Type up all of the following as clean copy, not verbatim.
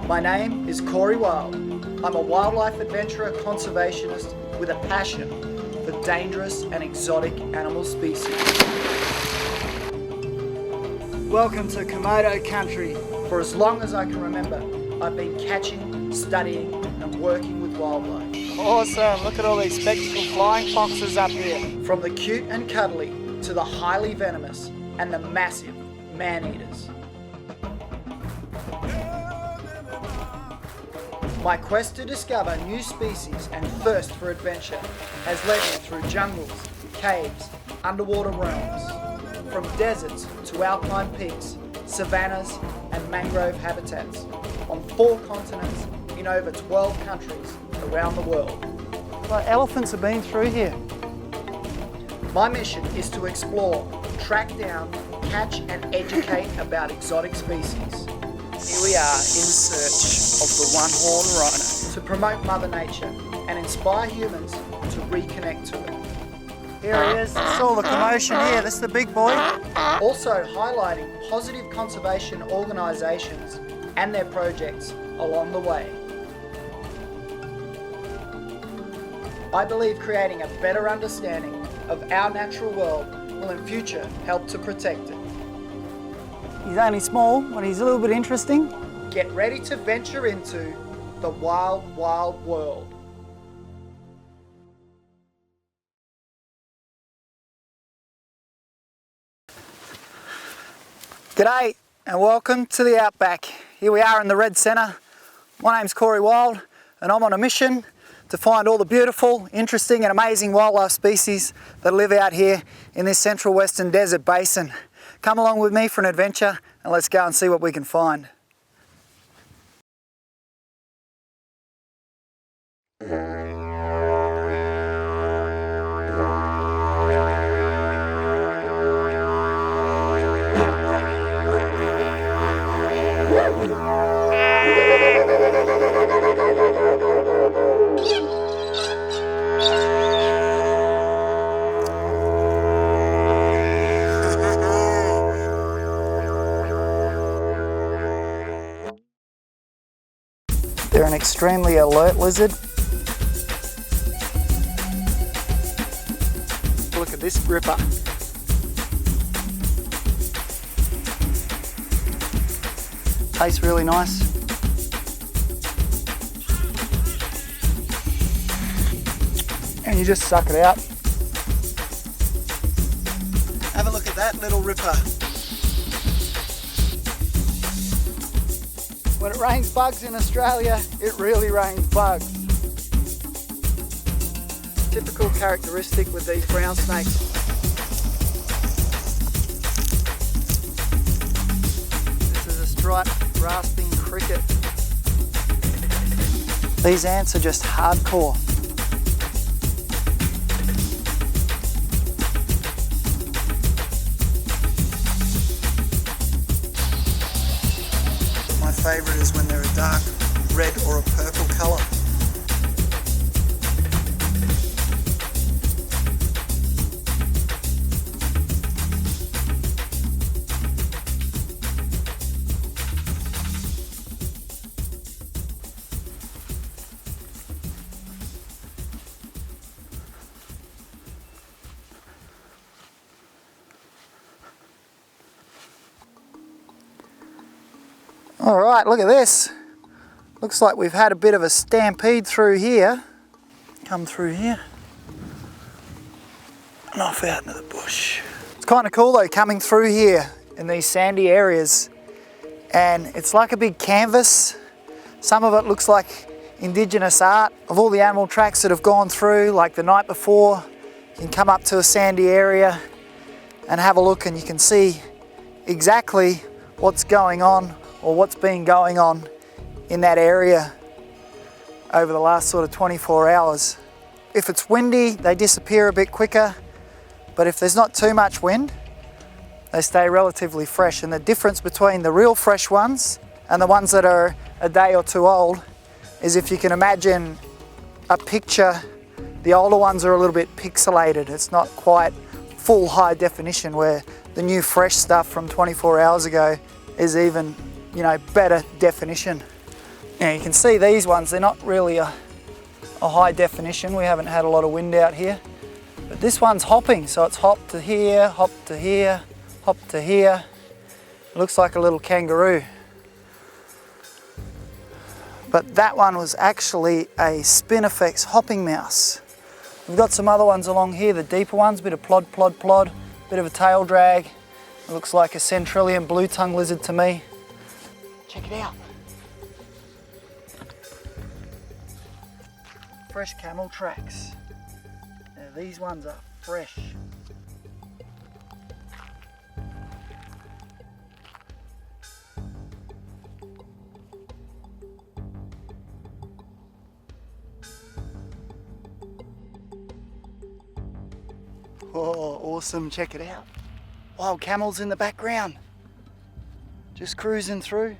My name is Corey Wild. I'm a wildlife adventurer conservationist with a passion for dangerous and exotic animal species. Welcome to Komodo country. For as long as I can remember, I've been catching, studying and working with wildlife. Awesome, look at all these spectacled flying foxes up here. From the cute and cuddly to the highly venomous and the massive man-eaters. My quest to discover new species and thirst for adventure has led me through jungles, caves, underwater realms, from deserts to alpine peaks, savannas and mangrove habitats, on 4 continents in over 12 countries around the world. Well, elephants have been through here. My mission is to explore, track down, catch and educate about exotic species. Here we are in search of the one-horned rhino. To promote Mother Nature and inspire humans to reconnect to it. Here he is, it's all the commotion here, this is the big boy. Also highlighting positive conservation organisations and their projects along the way. I believe creating a better understanding of our natural world will in future help to protect it. He's only small, but he's a little bit interesting. Get ready to venture into the wild, wild world. G'day and welcome to the Outback. Here we are in the Red Centre. My name's Corey Wild and I'm on a mission to find all the beautiful, interesting and amazing wildlife species that live out here in this central western desert basin. Come along with me for an adventure and let's go and see what we can find. They're an extremely alert lizard. Look at this ripper. Tastes really nice. And you just suck it out. Have a look at that little ripper. When it rains bugs in Australia, it really rains bugs. Typical characteristic with these brown snakes. This is a striped grasping cricket. These ants are just hardcore. My favourite is when they're a dark red or a purple colour. All right, look at this. Looks like we've had a bit of a stampede through here. Come through here. And off out into the bush. It's kind of cool though, coming through here in these sandy areas. And it's like a big canvas. Some of it looks like indigenous art of all the animal tracks that have gone through, like the night before. You can come up to a sandy area and have a look and you can see exactly what's going on or what's been going on in that area over the last sort of 24 hours. If it's windy, they disappear a bit quicker, but if there's not too much wind, they stay relatively fresh. And the difference between the real fresh ones and the ones that are a day or two old is, if you can imagine a picture, the older ones are a little bit pixelated. It's not quite full high definition, where the new fresh stuff from 24 hours ago is even, you know, better definition. Now you can see these ones, they're not really a high definition. We haven't had a lot of wind out here. But this one's hopping, so it's hop to here, hop to here, hop to here. It looks like a little kangaroo. But that one was actually a Spinifex hopping mouse. We've got some other ones along here, the deeper ones, bit of plod, plod, plod, bit of a tail drag. It looks like a Centralian blue-tongue lizard to me. Check it out. Fresh camel tracks. Now these ones are fresh. Oh, awesome, check it out. Wild camels in the background. Just cruising through.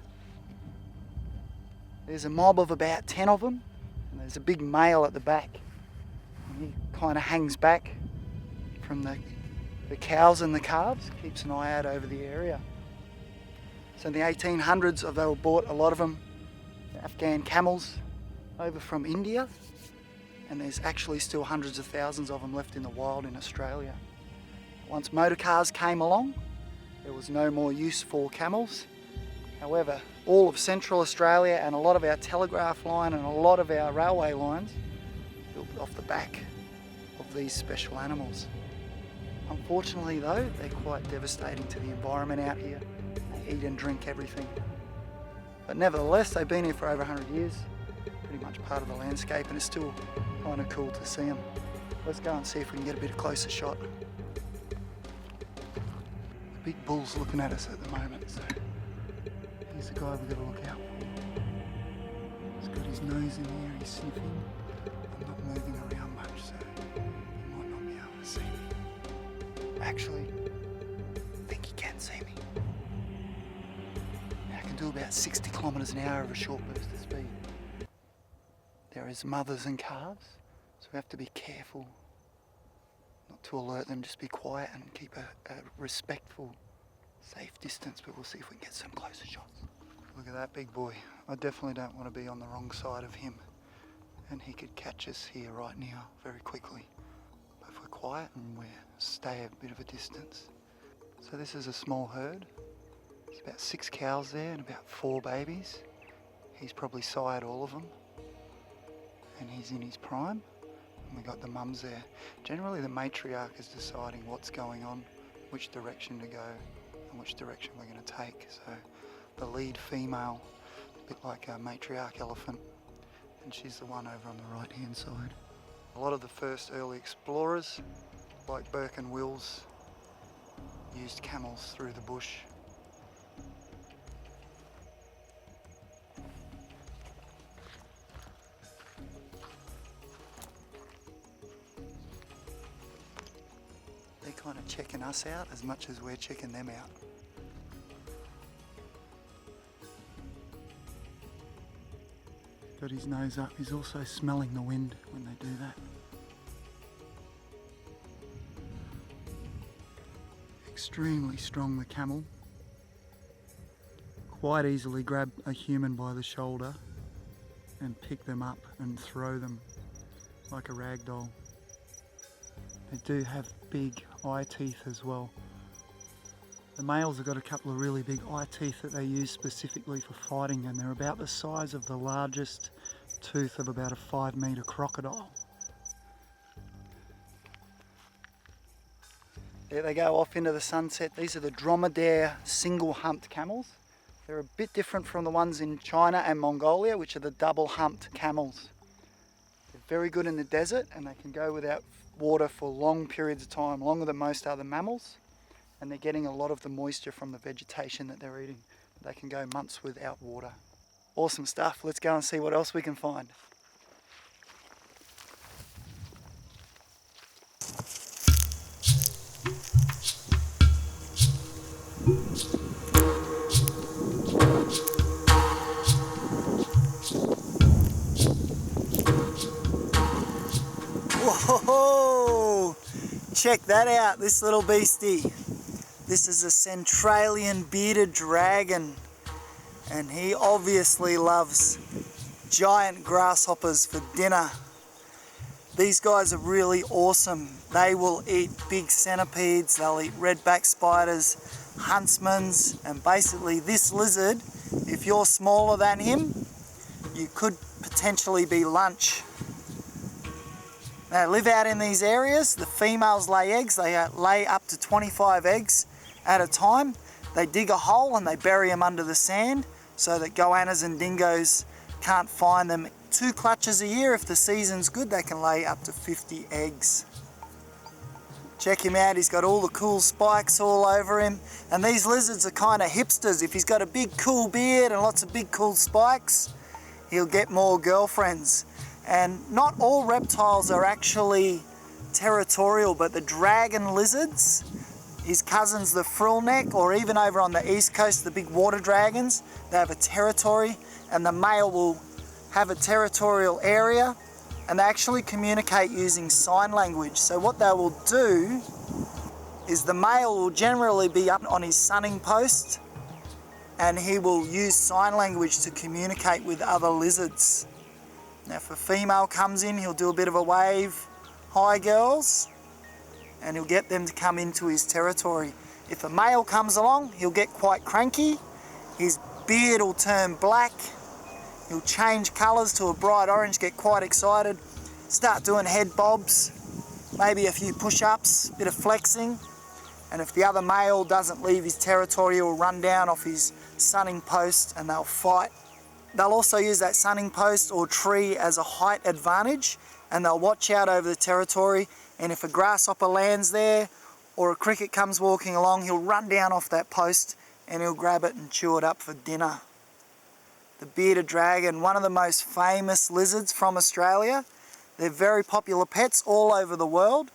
There's a mob of about 10 of them. And there's a big male at the back. And he kind of hangs back from the cows and the calves. Keeps an eye out over the area. So in the 1800s, they were bought, a lot of them, Afghan camels, over from India. And there's actually still hundreds of thousands of them left in the wild in Australia. Once motor cars came along, there was no more use for camels. However, all of Central Australia and a lot of our telegraph line and a lot of our railway lines built off the back of these special animals. Unfortunately though, they're quite devastating to the environment out here. They eat and drink everything. But nevertheless, they've been here for over 100 years. Pretty much part of the landscape, and it's still kind of cool to see them. Let's go and see if we can get a bit of closer shot. The big bull's looking at us at the moment, so he's the guy we've got to look out for. He's got his nose in the air, he's sniffing. I'm not moving around much, so he might not be able to see me. Actually, I think he can see me. Now I can do about 60 kilometres an hour of a short burst of speed. There is mothers and calves, so we have to be careful not to alert them, just be quiet and keep a respectful, safe distance, but we'll see if we can get some closer shots. Look at that big boy. I definitely don't want to be on the wrong side of him, and he could catch us here right now very quickly. But if we're quiet and we stay a bit of a distance. So this is a small herd. There's about 6 cows there and about 4 babies. He's probably sired all of them. And he's in his prime, and we got the mums there. Generally the matriarch is deciding what's going on, which direction to go and which direction we're going to take. So the lead female, a bit like a matriarch elephant, and she's the one over on the right hand side. A lot of the first early explorers, like Burke and Wills, used camels through the bush. They're kind of checking us out as much as we're checking them out. Got his nose up. He's also smelling the wind when they do that. Extremely strong, the camel. Quite easily grab a human by the shoulder and pick them up and throw them like a rag doll. They do have big eye teeth as well. The males have got a couple of really big eye teeth that they use specifically for fighting, and they're about the size of the largest tooth of about a 5-metre crocodile. There they go off into the sunset. These are the dromedare single-humped camels. They're a bit different from the ones in China and Mongolia, which are the double-humped camels. They're very good in the desert, and they can go without water for long periods of time, longer than most other mammals, and they're getting a lot of the moisture from the vegetation that they're eating. They can go months without water. Awesome stuff. Let's go and see what else we can find. Whoa! Check that out, this little beastie. This is a Centralian bearded dragon, and he obviously loves giant grasshoppers for dinner. These guys are really awesome. They will eat big centipedes, they'll eat redback spiders, huntsmans, and basically this lizard, if you're smaller than him, you could potentially be lunch. They live out in these areas. The females lay eggs. They lay up to 25 eggs at a time. They dig a hole and they bury them under the sand so that goannas and dingoes can't find them. 2 clutches a year. If the season's good, they can lay up to 50 eggs. Check him out, he's got all the cool spikes all over him. And these lizards are kind of hipsters. If he's got a big cool beard and lots of big cool spikes, he'll get more girlfriends. And not all reptiles are actually territorial, but the dragon lizards, his cousins the frillneck, or even over on the east coast, the big water dragons, they have a territory, and the male will have a territorial area, and they actually communicate using sign language. So what they will do is the male will generally be up on his sunning post, and he will use sign language to communicate with other lizards. Now if a female comes in, he'll do a bit of a wave, hi girls, and he'll get them to come into his territory. If a male comes along, he'll get quite cranky, his beard will turn black, he'll change colours to a bright orange, get quite excited, start doing head bobs, maybe a few push-ups, a bit of flexing, and if the other male doesn't leave his territory, he'll run down off his sunning post and they'll fight. They'll also use that sunning post or tree as a height advantage, and they'll watch out over the territory, and if a grasshopper lands there or a cricket comes walking along, he'll run down off that post and he'll grab it and chew it up for dinner. The bearded dragon, one of the most famous lizards from Australia. They're very popular pets all over the world.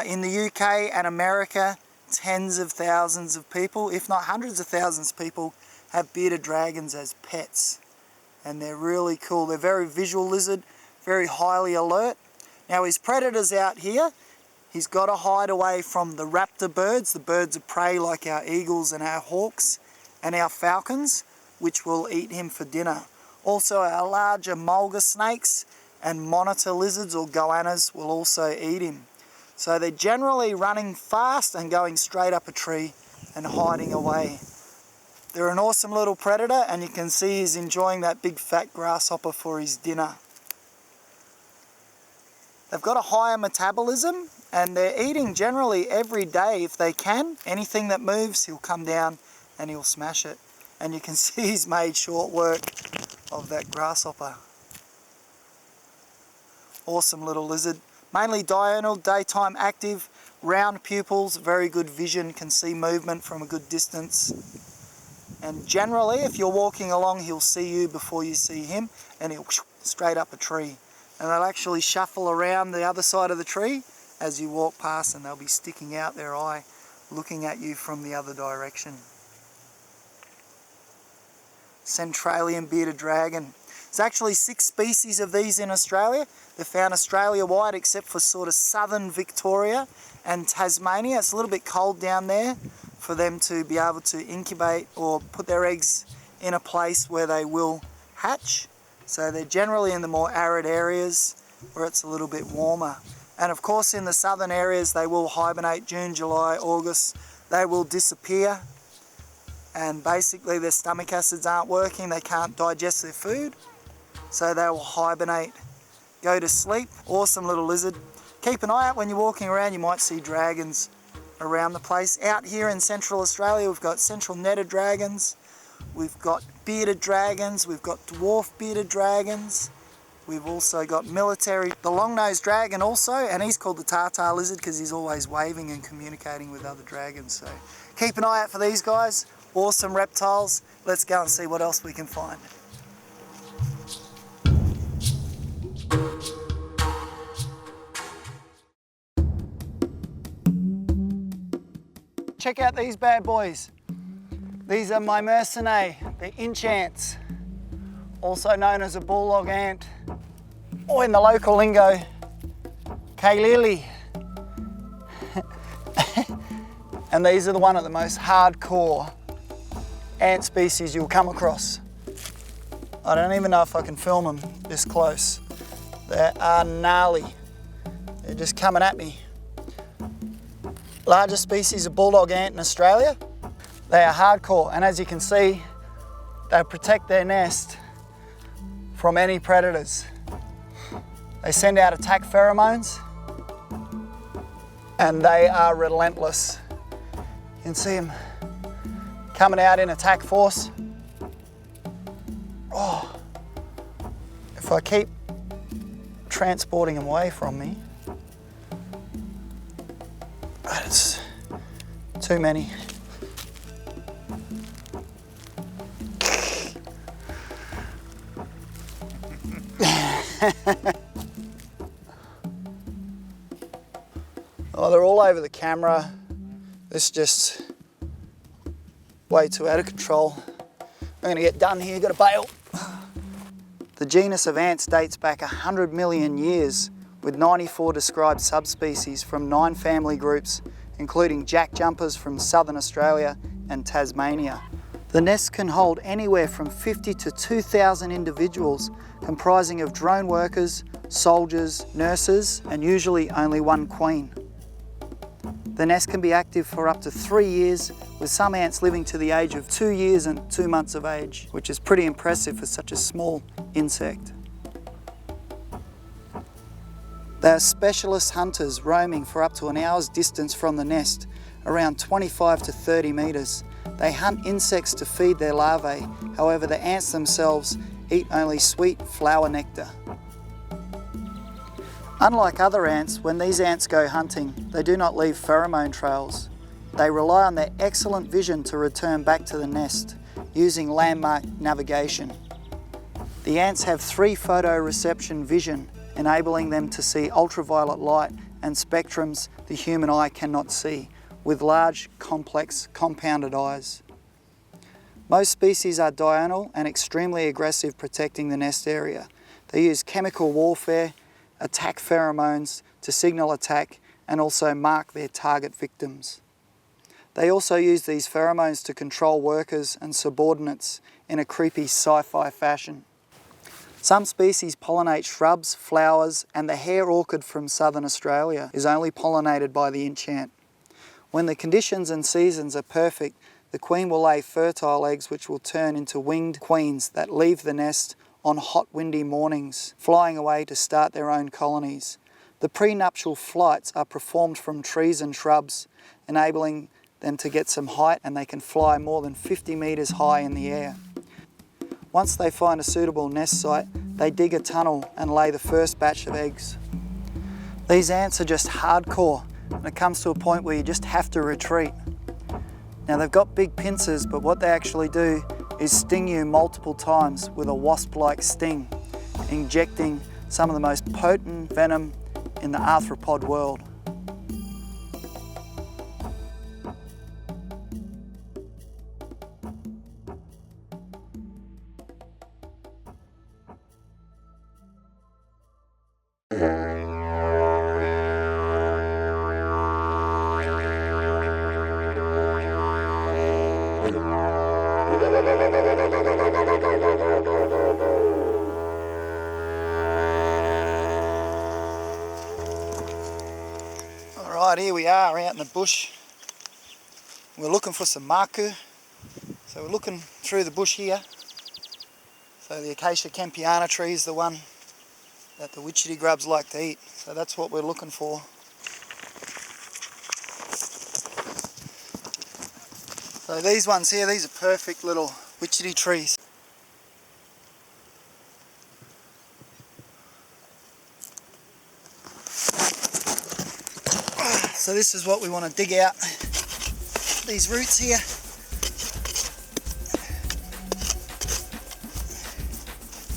In the UK and America, tens of thousands of people, if not hundreds of thousands of people, have bearded dragons as pets. And they're really cool. They're very visual lizard, very highly alert. Now his predators out here, he's got to hide away from the raptor birds, the birds of prey like our eagles and our hawks and our falcons, which will eat him for dinner. Also our larger mulga snakes and monitor lizards or goannas will also eat him. So they're generally running fast and going straight up a tree and hiding away. They're an awesome little predator, and you can see he's enjoying that big fat grasshopper for his dinner. They've got a higher metabolism and they're eating generally every day if they can. Anything that moves, he'll come down and he'll smash it. And you can see he's made short work of that grasshopper. Awesome little lizard. Mainly diurnal, daytime active, round pupils, very good vision, can see movement from a good distance. And generally, if you're walking along, he'll see you before you see him, and he'll straight up a tree. And they'll actually shuffle around the other side of the tree as you walk past, and they'll be sticking out their eye, looking at you from the other direction. Centralian bearded dragon. There's actually 6 species of these in Australia. They're found Australia-wide except for sort of southern Victoria and Tasmania. It's a little bit cold down there for them to be able to incubate or put their eggs in a place where they will hatch. So they're generally in the more arid areas where it's a little bit warmer. And of course in the southern areas they will hibernate June, July, August. They will disappear, and basically their stomach acids aren't working, they can't digest their food, so they will hibernate, go to sleep. Awesome little lizard. Keep an eye out when you're walking around, you might see dragons around the place. Out here in Central Australia we've got central netted dragons, we've got bearded dragons, we've got dwarf bearded dragons, we've also got military, the long-nosed dragon also, and he's called the tartar lizard because he's always waving and communicating with other dragons. So keep an eye out for these guys. Awesome reptiles. Let's go and see what else we can find. Check out these bad boys. These are my Myrsinae, the inch ants, also known as a bulldog ant, or in the local lingo, Kailili. And these are one of the most hardcore ant species you'll come across. I don't even know if I can film them this close. They are gnarly. They're just coming at me. Largest species of bulldog ant in Australia. They are hardcore, and as you can see, they protect their nest from any predators. They send out attack pheromones, and they are relentless. You can see them coming out in attack force. Oh, if I keep transporting them away from me, but it's too many. Oh, they're all over the camera. This is just way too out of control. I'm gonna get done here, gotta bail. The genus of ants dates back 100 million years, with 94 described subspecies from 9 family groups, including jackjumpers from southern Australia and Tasmania. The nest can hold anywhere from 50 to 2,000 individuals, comprising of drone workers, soldiers, nurses, and usually only one queen. The nest can be active for up to 3 years, with some ants living to the age of 2 years and 2 months of age, which is pretty impressive for such a small insect. They are specialist hunters roaming for up to an hour's distance from the nest, around 25 to 30 metres. They hunt insects to feed their larvae, however the ants themselves eat only sweet flower nectar. Unlike other ants, when these ants go hunting, they do not leave pheromone trails. They rely on their excellent vision to return back to the nest, using landmark navigation. The ants have 3 photoreception vision, enabling them to see ultraviolet light and spectrums the human eye cannot see, with large, complex, compounded eyes. Most species are diurnal and extremely aggressive, protecting the nest area. They use chemical warfare, attack pheromones to signal attack, and also mark their target victims. They also use these pheromones to control workers and subordinates in a creepy sci-fi fashion. Some species pollinate shrubs, flowers, and the hair orchid from southern Australia is only pollinated by the enchant. When the conditions and seasons are perfect, the queen will lay fertile eggs which will turn into winged queens that leave the nest on hot windy mornings, flying away to start their own colonies. The prenuptial flights are performed from trees and shrubs, enabling them to get some height, and they can fly more than 50 metres high in the air. Once they find a suitable nest site, they dig a tunnel and lay the first batch of eggs. These ants are just hardcore, and it comes to a point where you just have to retreat. Now they've got big pincers, but what they actually do is sting you multiple times with a wasp-like sting, injecting some of the most potent venom in the arthropod world. Alright, here we are out in the bush. We're looking for some maku. So we're looking through the bush here. So the Acacia campiana tree is the one that the witchetty grubs like to eat. So that's what we're looking for. So these ones here, these are perfect little witchetty trees. So this is what we want to dig out, these roots here.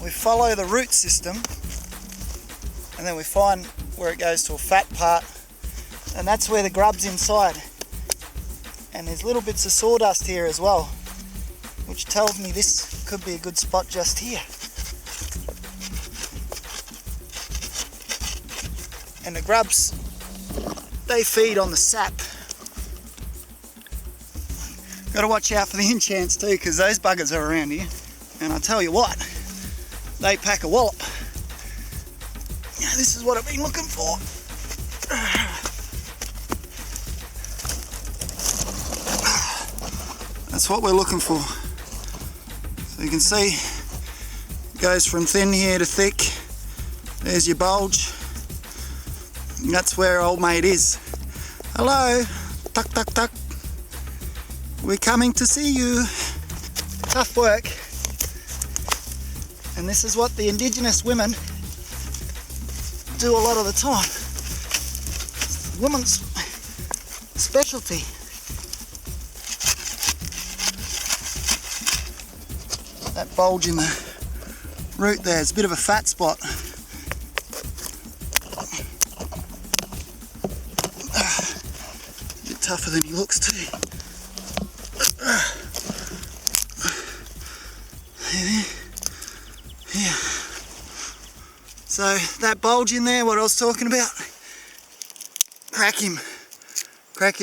We follow the root system and then we find where it goes to a fat part, and that's where the grub's inside. And there's little bits of sawdust here as well, which tells me this could be a good spot just here. And the grubs, they feed on the sap. Got to watch out for the enchants too, because those buggers are around here. And I tell you what, they pack a wallop. Yeah, this is what I've been looking for. That's what we're looking for. So you can see it goes from thin here to thick. There's your bulge. And that's where old mate is. Hello, tuck tuck tuck. We're coming to see you. Tough work. And this is what the indigenous women do a lot of the time. Women's specialty. That bulge in the root there is a bit of a fat spot. A bit tougher than he looks too. Yeah. So that bulge in there, what I was talking about, crack him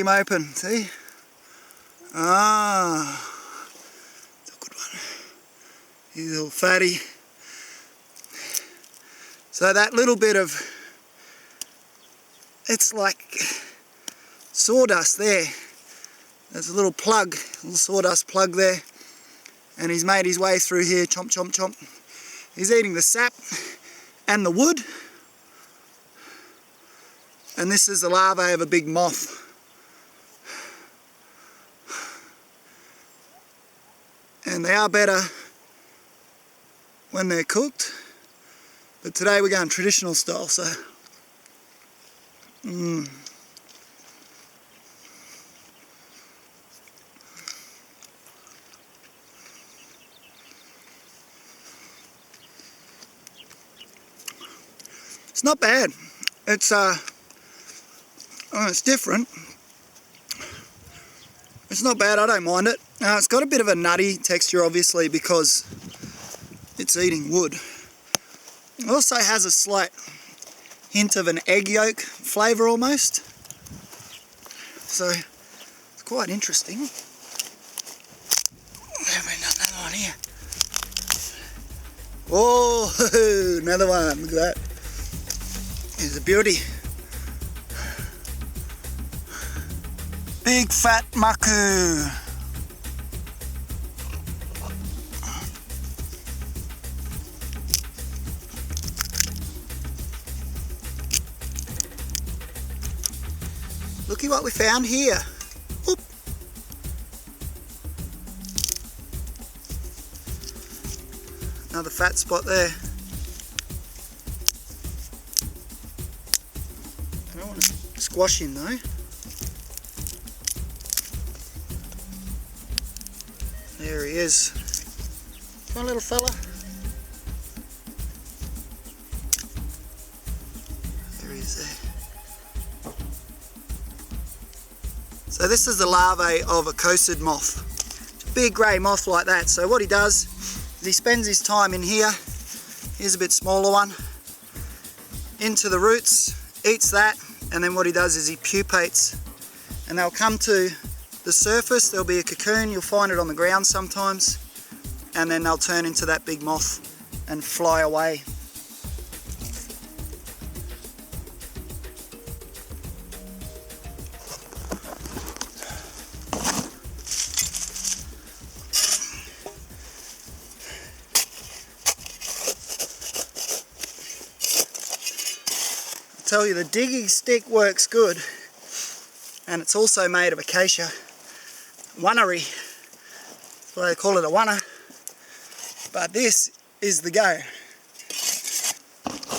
open, see? Ah, it's a good one. He's a little fatty. So that little bit of, it's like sawdust there. There's a little plug, a little sawdust plug there. And he's made his way through here, chomp, chomp, chomp. He's eating the sap and the wood. And this is the larvae of a big moth. And they are better when they're cooked. But today we're going traditional style, so. It's not bad. It's it's different. It's not bad, I don't mind it. It's got a bit of a nutty texture obviously because it's eating wood. It also has a slight hint of an egg yolk flavour almost. So it's quite interesting. Another one here. Oh, another one, look at that. Here's a beauty. Big fat maku. Looky what we found here. Oop. Another fat spot there. I don't want to squash him though. There he is. Come on, little fella. There he is there. So this is the larvae of a coated moth. Big grey moth like that. So what he does is he spends his time in here. Here's a bit smaller one. Into the roots, eats that, and then what he does is he pupates. And they'll come to the surface, there'll be a cocoon, you'll find it on the ground sometimes, and then they'll turn into that big moth and fly away. I tell you, the digging stick works good, and it's also made of acacia. Wannery, that's why they call it a wanna. But this is the go.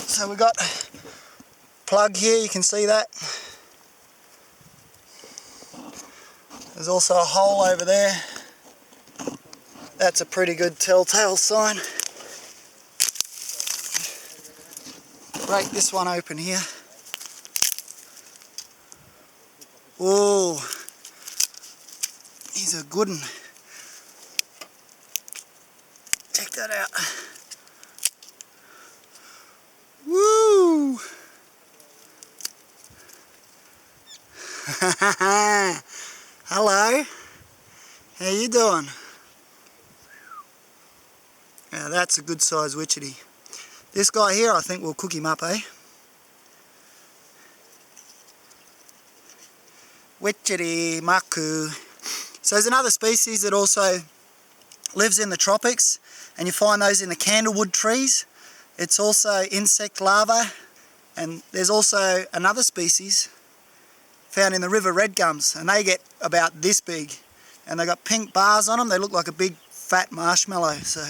So we've got a plug here, you can see that. There's also a hole over there. That's a pretty good telltale sign. Break this one open here. Oh, he's a good one. Check that out. Woo! Hello. How you doing? Now that's a good size witchetty. This guy here, I think we'll cook him up, eh? Witchetty maku. So there's another species that also lives in the tropics, and you find those in the candlewood trees. It's also insect larvae, and there's also another species found in the river red gums, and they get about this big, and they got pink bars on them. They look like a big fat marshmallow. So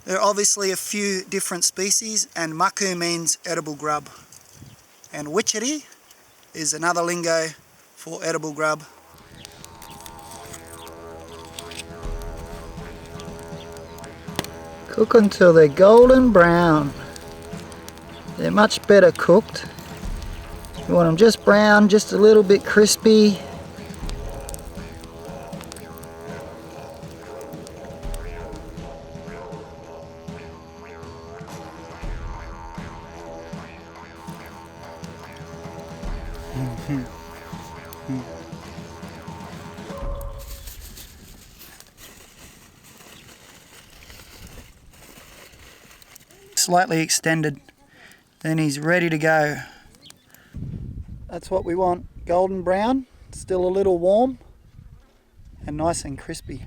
there are obviously a few different species, and maku means edible grub, and witchetty is another lingo for edible grub. Cook until they're golden brown. They're much better cooked. You want them just brown, just a little bit crispy. Slightly extended, then he's ready to go. That's what we want, golden brown, still a little warm and nice and crispy.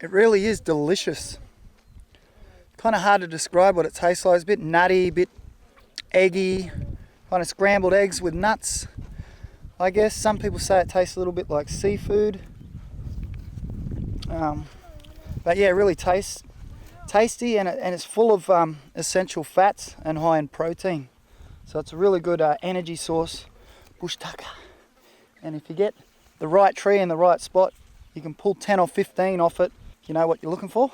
It really is delicious. Kind of hard to describe what it tastes like. It's a bit nutty, a bit eggy, kind of scrambled eggs with nuts. I guess some people say it tastes a little bit like seafood. But yeah, it really tasty, and it's full of essential fats and high in protein. So it's a really good energy source, bush tucker. And if you get the right tree in the right spot, you can pull 10 or 15 off it if you know what you're looking for.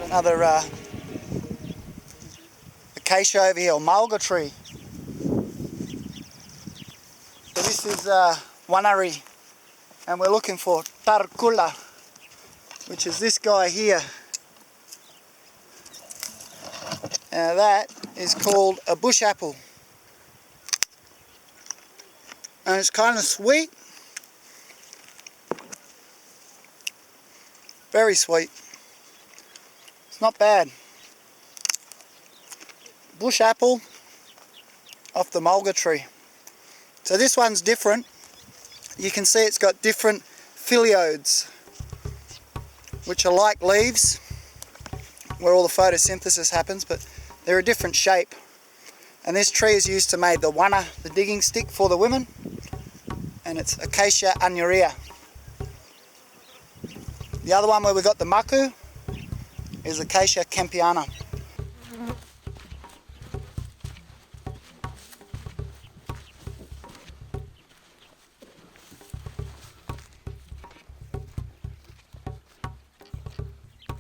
Another acacia over here, or mulga tree. So this is wanari, and we're looking for tarkula, which is this guy here. Now that is called a bush apple, and it's kind of sweet, very sweet. Not bad. Bush apple off the mulga tree. So this one's different. You can see it's got different phyllodes, which are like leaves, where all the photosynthesis happens, but they're a different shape. And this tree is used to make the wana, the digging stick for the women, and it's Acacia anurea. The other one where we got the maku is Acacia kempiana.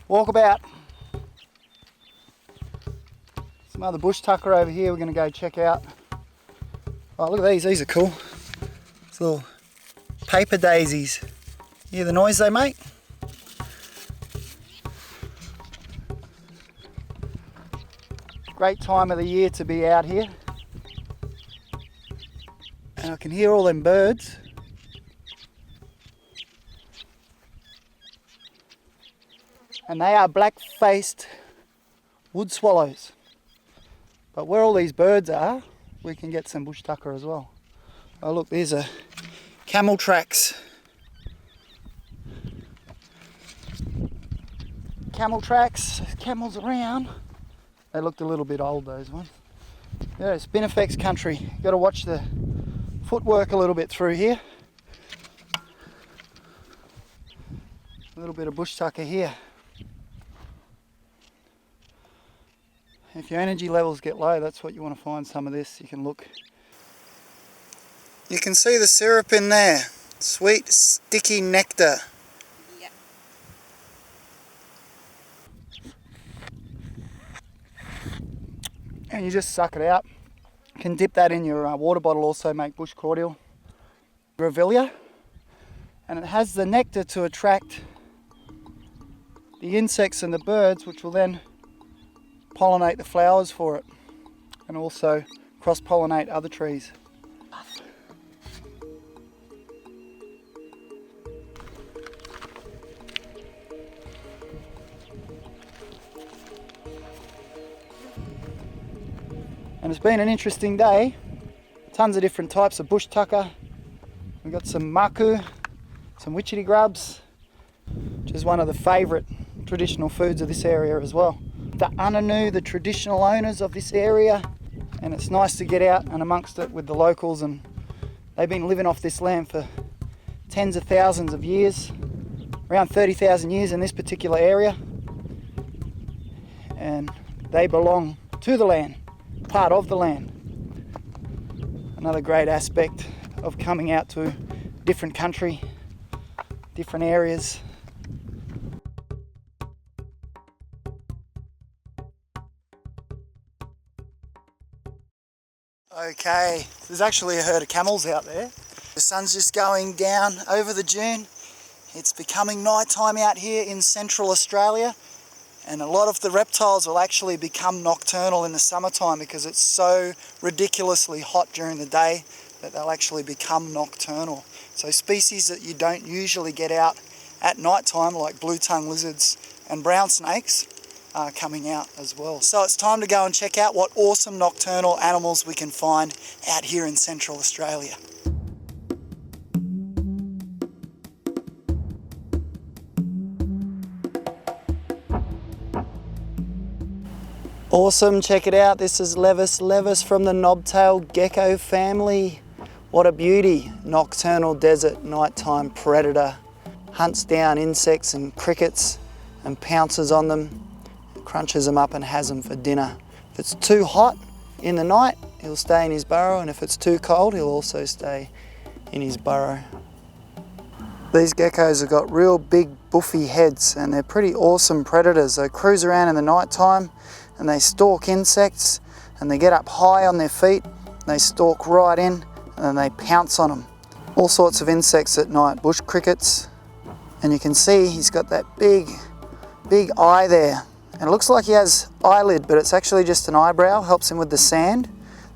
Walkabout. Some other bush tucker over here we're going to go check out. Oh, look at these are cool. It's little paper daisies. You hear the noise they make? Great time of the year to be out here, and I can hear all them birds. And they are black-faced wood swallows. But where all these birds are, we can get some bush tucker as well. Oh look, there's a camel tracks. Camel tracks, camels around. They looked a little bit old, those ones. Yeah, spinifex country. Got to watch the footwork a little bit through here. A little bit of bush tucker here. If your energy levels get low, that's what you want to find some of this. You can look. You can see the syrup in there. Sweet sticky nectar. Yeah. And you just suck it out. You can dip that in your water bottle, also make bush cordial. Grevillea. And it has the nectar to attract the insects and the birds, which will then pollinate the flowers for it. And also cross-pollinate other trees. And it's been an interesting day. Tons of different types of bush tucker. We've got some maku, some witchetty grubs, which is one of the favourite traditional foods of this area as well. The Ananu, the traditional owners of this area, and it's nice to get out and amongst it with the locals, and they've been living off this land for tens of thousands of years, around 30,000 years in this particular area, and they belong to the land, part of the land. Another great aspect of coming out to a different country, different areas. Okay, there's actually a herd of camels out there. The sun's just going down over the dune. It's becoming night time out here in central Australia, and a lot of the reptiles will actually become nocturnal in the summertime because it's so ridiculously hot during the day that they'll actually become nocturnal. So species that you don't usually get out at night time, like blue-tongue lizards and brown snakes, are coming out as well. So it's time to go and check out what awesome nocturnal animals we can find out here in central Australia. Awesome, check it out. This is Levis from the knobtail gecko family. What a beauty. Nocturnal desert nighttime predator. Hunts down insects and crickets and pounces on them, crunches them up and has them for dinner. If it's too hot in the night, he'll stay in his burrow, and if it's too cold, he'll also stay in his burrow. These geckos have got real big buffy heads, and they're pretty awesome predators. They cruise around in the night time and they stalk insects, and they get up high on their feet, they stalk right in, and then they pounce on them. All sorts of insects at night, bush crickets, and you can see he's got that big eye there. And it looks like he has eyelid, but it's actually just an eyebrow, helps him with the sand.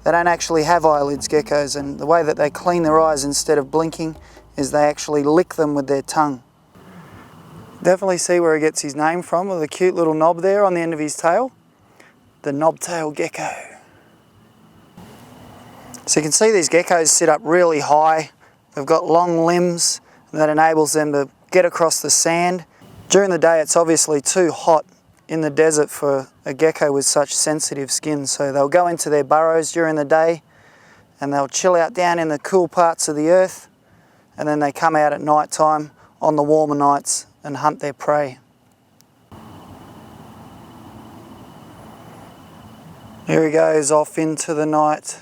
They don't actually have eyelids, geckos, and the way that they clean their eyes instead of blinking is they actually lick them with their tongue. Definitely see where he gets his name from, with a cute little knob there on the end of his tail. The knobtail gecko. So you can see these geckos sit up really high. They've got long limbs that enables them to get across the sand. During the day it's obviously too hot in the desert for a gecko with such sensitive skin, so they'll go into their burrows during the day and they'll chill out down in the cool parts of the earth, and then they come out at night time on the warmer nights and hunt their prey. Here he goes off into the night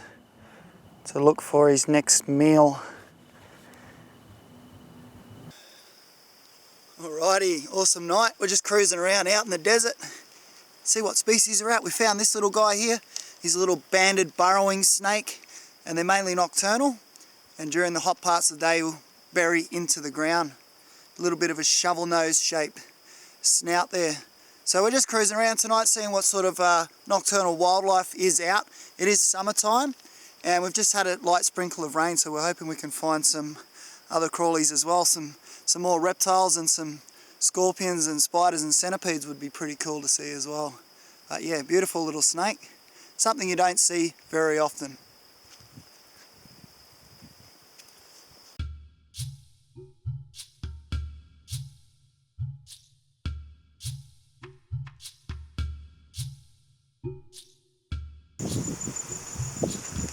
to look for his next meal. Alrighty, awesome night. We're just cruising around out in the desert. See what species are out. We found this little guy here. He's a little banded burrowing snake, and they're mainly nocturnal, and during the hot parts of the day will bury into the ground. A little bit of a shovel nose shaped snout there. So we're just cruising around tonight seeing what sort of nocturnal wildlife is out. It is summertime, and we've just had a light sprinkle of rain, so we're hoping we can find some other crawlies as well. Some more reptiles and some scorpions and spiders and centipedes would be pretty cool to see as well. But yeah, beautiful little snake. Something you don't see very often.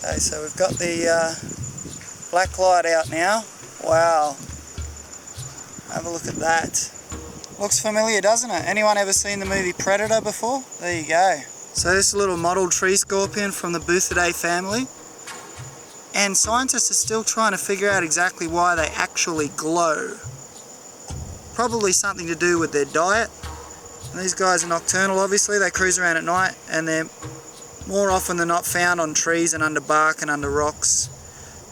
Okay, so we've got the black light out now. Wow. Have a look at that. Looks familiar, doesn't it? Anyone ever seen the movie Predator before? There you go. So this is a little mottled tree scorpion from the Buthidae family. And scientists are still trying to figure out exactly why they actually glow. Probably something to do with their diet. And these guys are nocturnal, obviously. They cruise around at night, and they're more often than not found on trees and under bark and under rocks.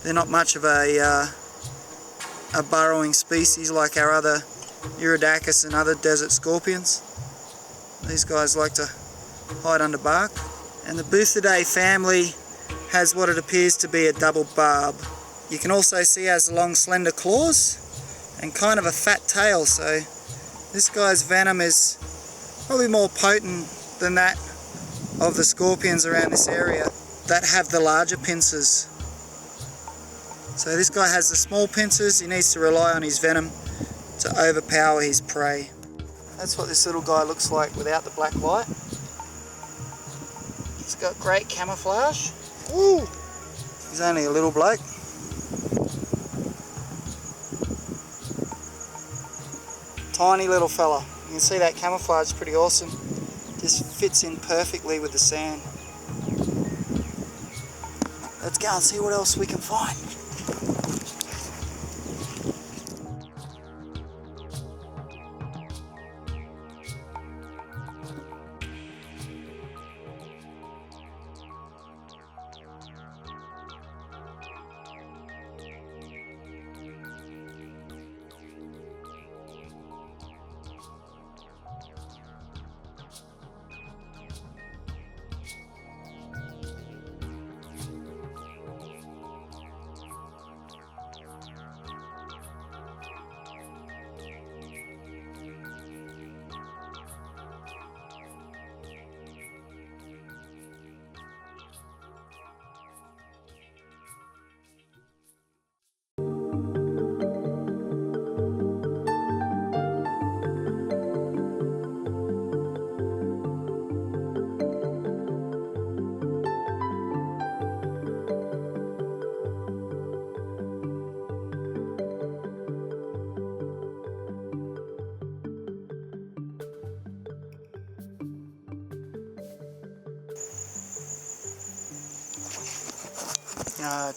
They're not much of a burrowing species like our other Iridacus and other desert scorpions. These guys like to hide under bark. And the Buthidae family has what it appears to be a double barb. You can also see it has long slender claws and kind of a fat tail, so this guy's venom is probably more potent than that of the scorpions around this area that have the larger pincers. So this guy has the small pincers. He needs to rely on his venom to overpower his prey. That's what this little guy looks like without the black light. He's got great camouflage. Woo! He's only a little bloke. Tiny little fella. You can see that camouflage is pretty awesome. Just fits in perfectly with the sand. Let's go and see what else we can find.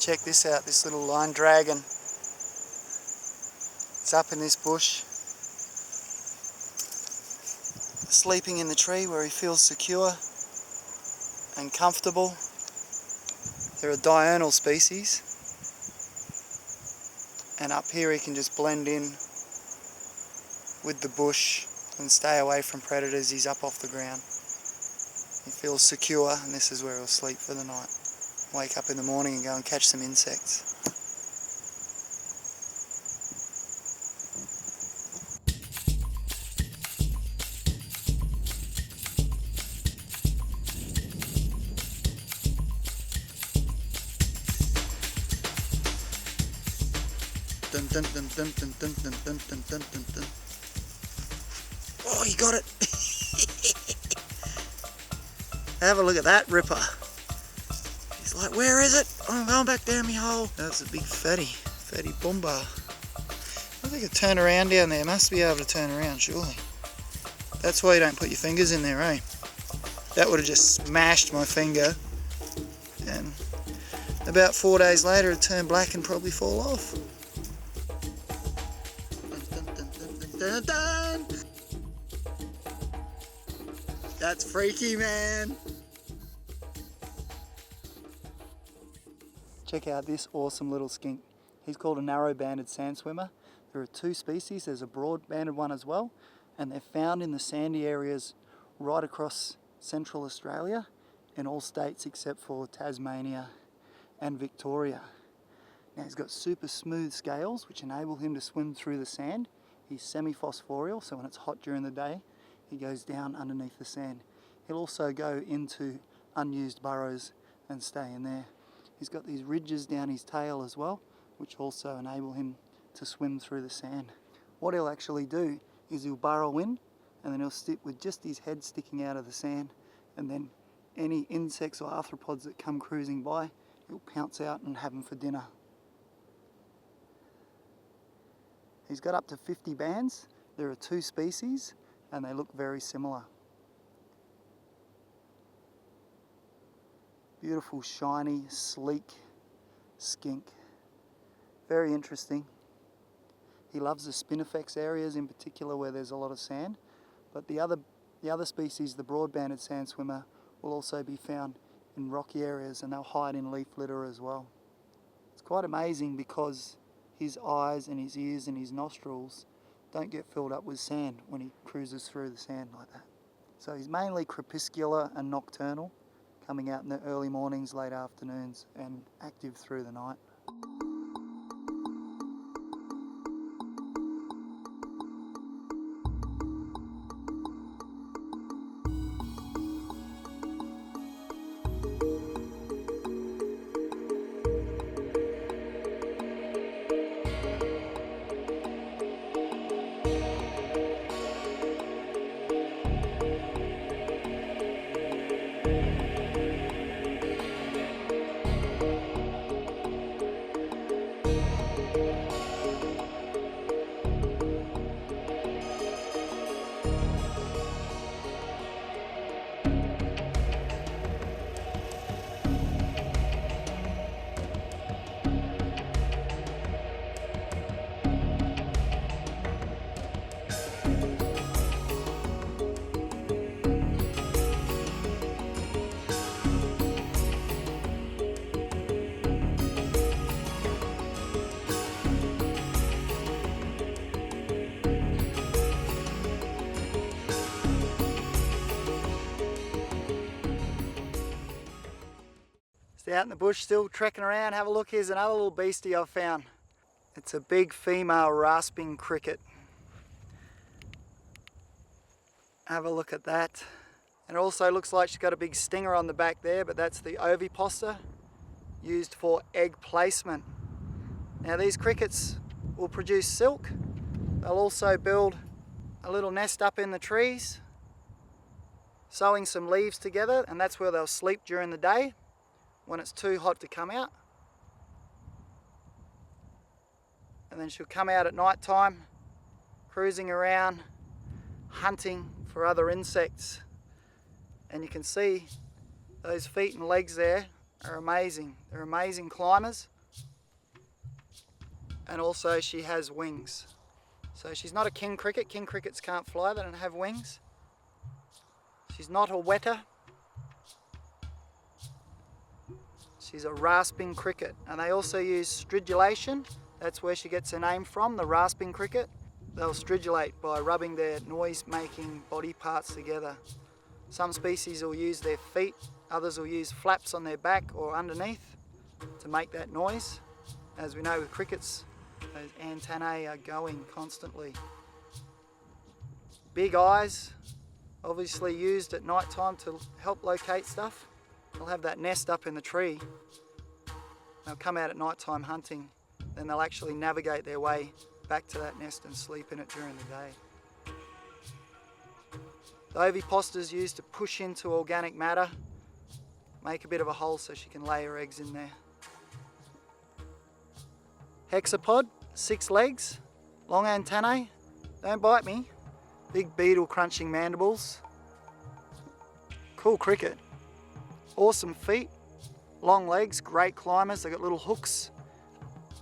Check this out, this little line dragon. It's up in this bush, sleeping in the tree where he feels secure and comfortable. They're a diurnal species, and up here he can just blend in with the bush and stay away from predators. He's up off the ground. He feels secure, and this is where he'll sleep for the night. Wake up in the morning and go and catch some insects. Dun, dun, dun, dun, dun, dun, dun, dun, dun, dun, dun, dun. Oh, you got it! Have a look at that ripper. He's like, where is it? Oh, I'm going back down my hole. That's a big fatty boomba. I think I could turn around down there. Must be able to turn around, surely. That's why you don't put your fingers in there, eh? That would have just smashed my finger. And about 4 days later, it'd turn black and probably fall off. Dun, dun, dun, dun, dun, dun, dun. That's freaky, man. Check out this awesome little skink. He's called a narrow-banded sand swimmer. There are two species. There's a broad-banded one as well, and they're found in the sandy areas right across central Australia in all states except for Tasmania and Victoria. Now he's got super smooth scales which enable him to swim through the sand. He's semi-phosphorial, so when it's hot during the day, he goes down underneath the sand. He'll also go into unused burrows and stay in there. He's got these ridges down his tail as well, which also enable him to swim through the sand. What he'll actually do is he'll burrow in, and then he'll sit with just his head sticking out of the sand, and then any insects or arthropods that come cruising by, he'll pounce out and have them for dinner. He's got up to 50 bands. There are two species, and they look very similar. Beautiful, shiny, sleek skink. Very interesting. He loves the spinifex areas in particular where there's a lot of sand, but the other species, the broad-banded sand swimmer, will also be found in rocky areas, and they'll hide in leaf litter as well. It's quite amazing because his eyes and his ears and his nostrils don't get filled up with sand when he cruises through the sand like that. So he's mainly crepuscular and nocturnal, coming out in the early mornings, late afternoons, and active through the night. Out in the bush still trekking around. Have a look, here's another little beastie I've found. It's a big female rasping cricket. Have a look at that. And it also looks like she's got a big stinger on the back there, but that's the ovipositor used for egg placement. Now these crickets will produce silk. They'll also build a little nest up in the trees, sewing some leaves together, and that's where they'll sleep during the day when it's too hot to come out. And then she'll come out at night time, cruising around, hunting for other insects. And you can see those feet and legs there are amazing. They're amazing climbers. And also she has wings. So she's not a king cricket. King crickets can't fly, they don't have wings. She's not a wetter. She's a rasping cricket, and they also use stridulation. That's where she gets her name from, the rasping cricket. They'll stridulate by rubbing their noise-making body parts together. Some species will use their feet, others will use flaps on their back or underneath to make that noise. As we know with crickets, those antennae are going constantly. Big eyes, obviously used at night time to help locate stuff. They'll have that nest up in the tree. They'll come out at night time hunting, then they'll actually navigate their way back to that nest and sleep in it during the day. The ovipositor is used to push into organic matter, make a bit of a hole so she can lay her eggs in there. Hexapod, 6 legs, long antennae, don't bite me, big beetle crunching mandibles. Cool cricket. Awesome feet, long legs, great climbers. They've got little hooks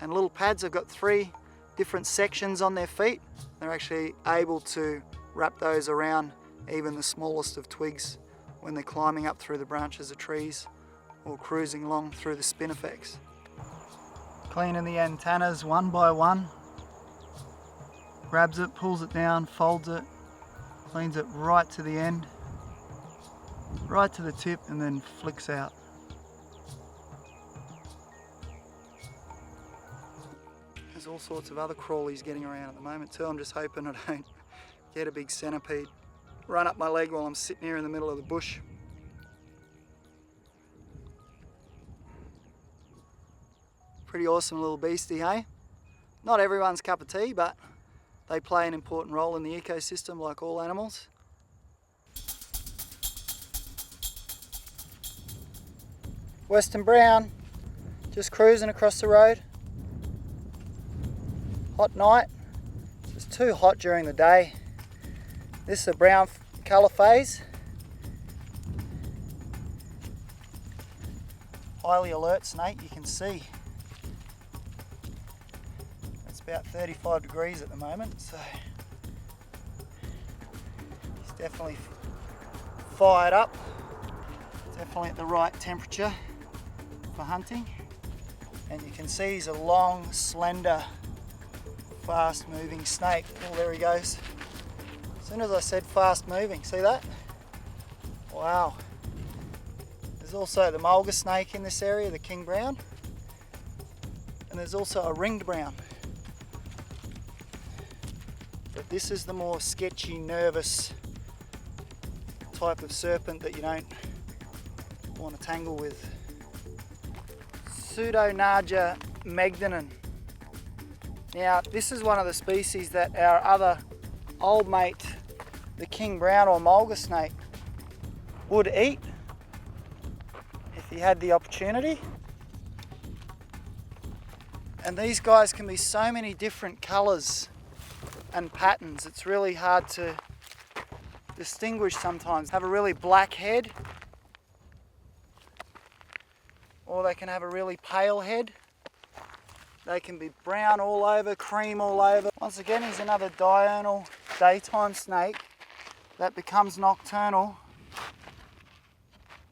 and little pads. They've got 3 different sections on their feet. They're actually able to wrap those around even the smallest of twigs when they're climbing up through the branches of trees or cruising along through the spinifex. Cleaning the antennas one by one. Grabs it, pulls it down, folds it, cleans it right to the end, right to the tip, and then flicks out. There's all sorts of other crawlies getting around at the moment too. I'm just hoping I don't get a big centipede run up my leg while I'm sitting here in the middle of the bush. Pretty awesome little beastie, hey? Not everyone's cup of tea, but they play an important role in the ecosystem like all animals. Western brown, just cruising across the road. Hot night, it's too hot during the day. This is a brown colour phase. Highly alert snake, you can see about 35 degrees at the moment, so he's definitely fired up. Definitely at the right temperature for hunting. And you can see he's a long, slender, fast moving snake. Oh, there he goes. As soon as I said fast moving, see that? Wow. There's also the mulga snake in this area, the king brown. And there's also a ringed brown. But this is the more sketchy, nervous type of serpent that you don't want to tangle with. Pseudonaja magdanen. Now, this is one of the species that our other old mate, the king brown or mulga snake, would eat if he had the opportunity. And these guys can be so many different colours and patterns. It's really hard to distinguish sometimes. Have a really black head, or they can have a really pale head. They can be brown all over, cream all over. Once again, he's another diurnal daytime snake that becomes nocturnal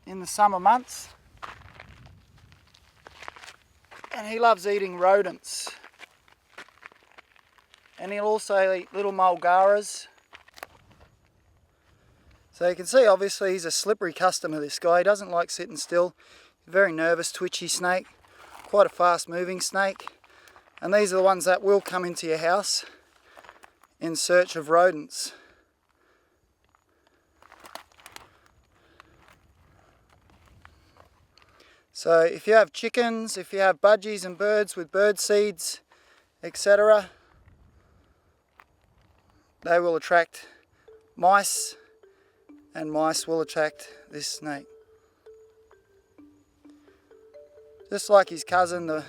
in the summer months. And he loves eating rodents. And he'll also eat little mulgaras. So you can see, obviously, he's a slippery customer, this guy. He doesn't like sitting still. Very nervous, twitchy snake. Quite a fast moving snake. And these are the ones that will come into your house in search of rodents. So if you have chickens, if you have budgies and birds with bird seeds, etc., they will attract mice, and mice will attract this snake. Just like his cousin, the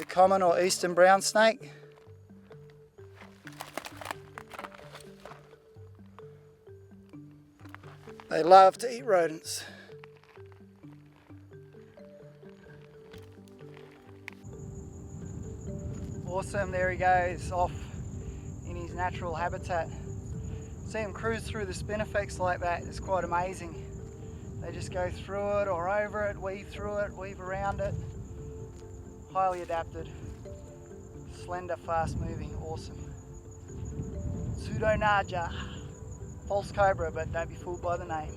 common or eastern brown snake. They love to eat rodents. Awesome, there he goes, off in his natural habitat. See him cruise through the spinifex like that, it's quite amazing. They just go through it or over it, weave through it, weave around it. Highly adapted, slender, fast moving, awesome. Pseudonaja, false cobra, but don't be fooled by the name.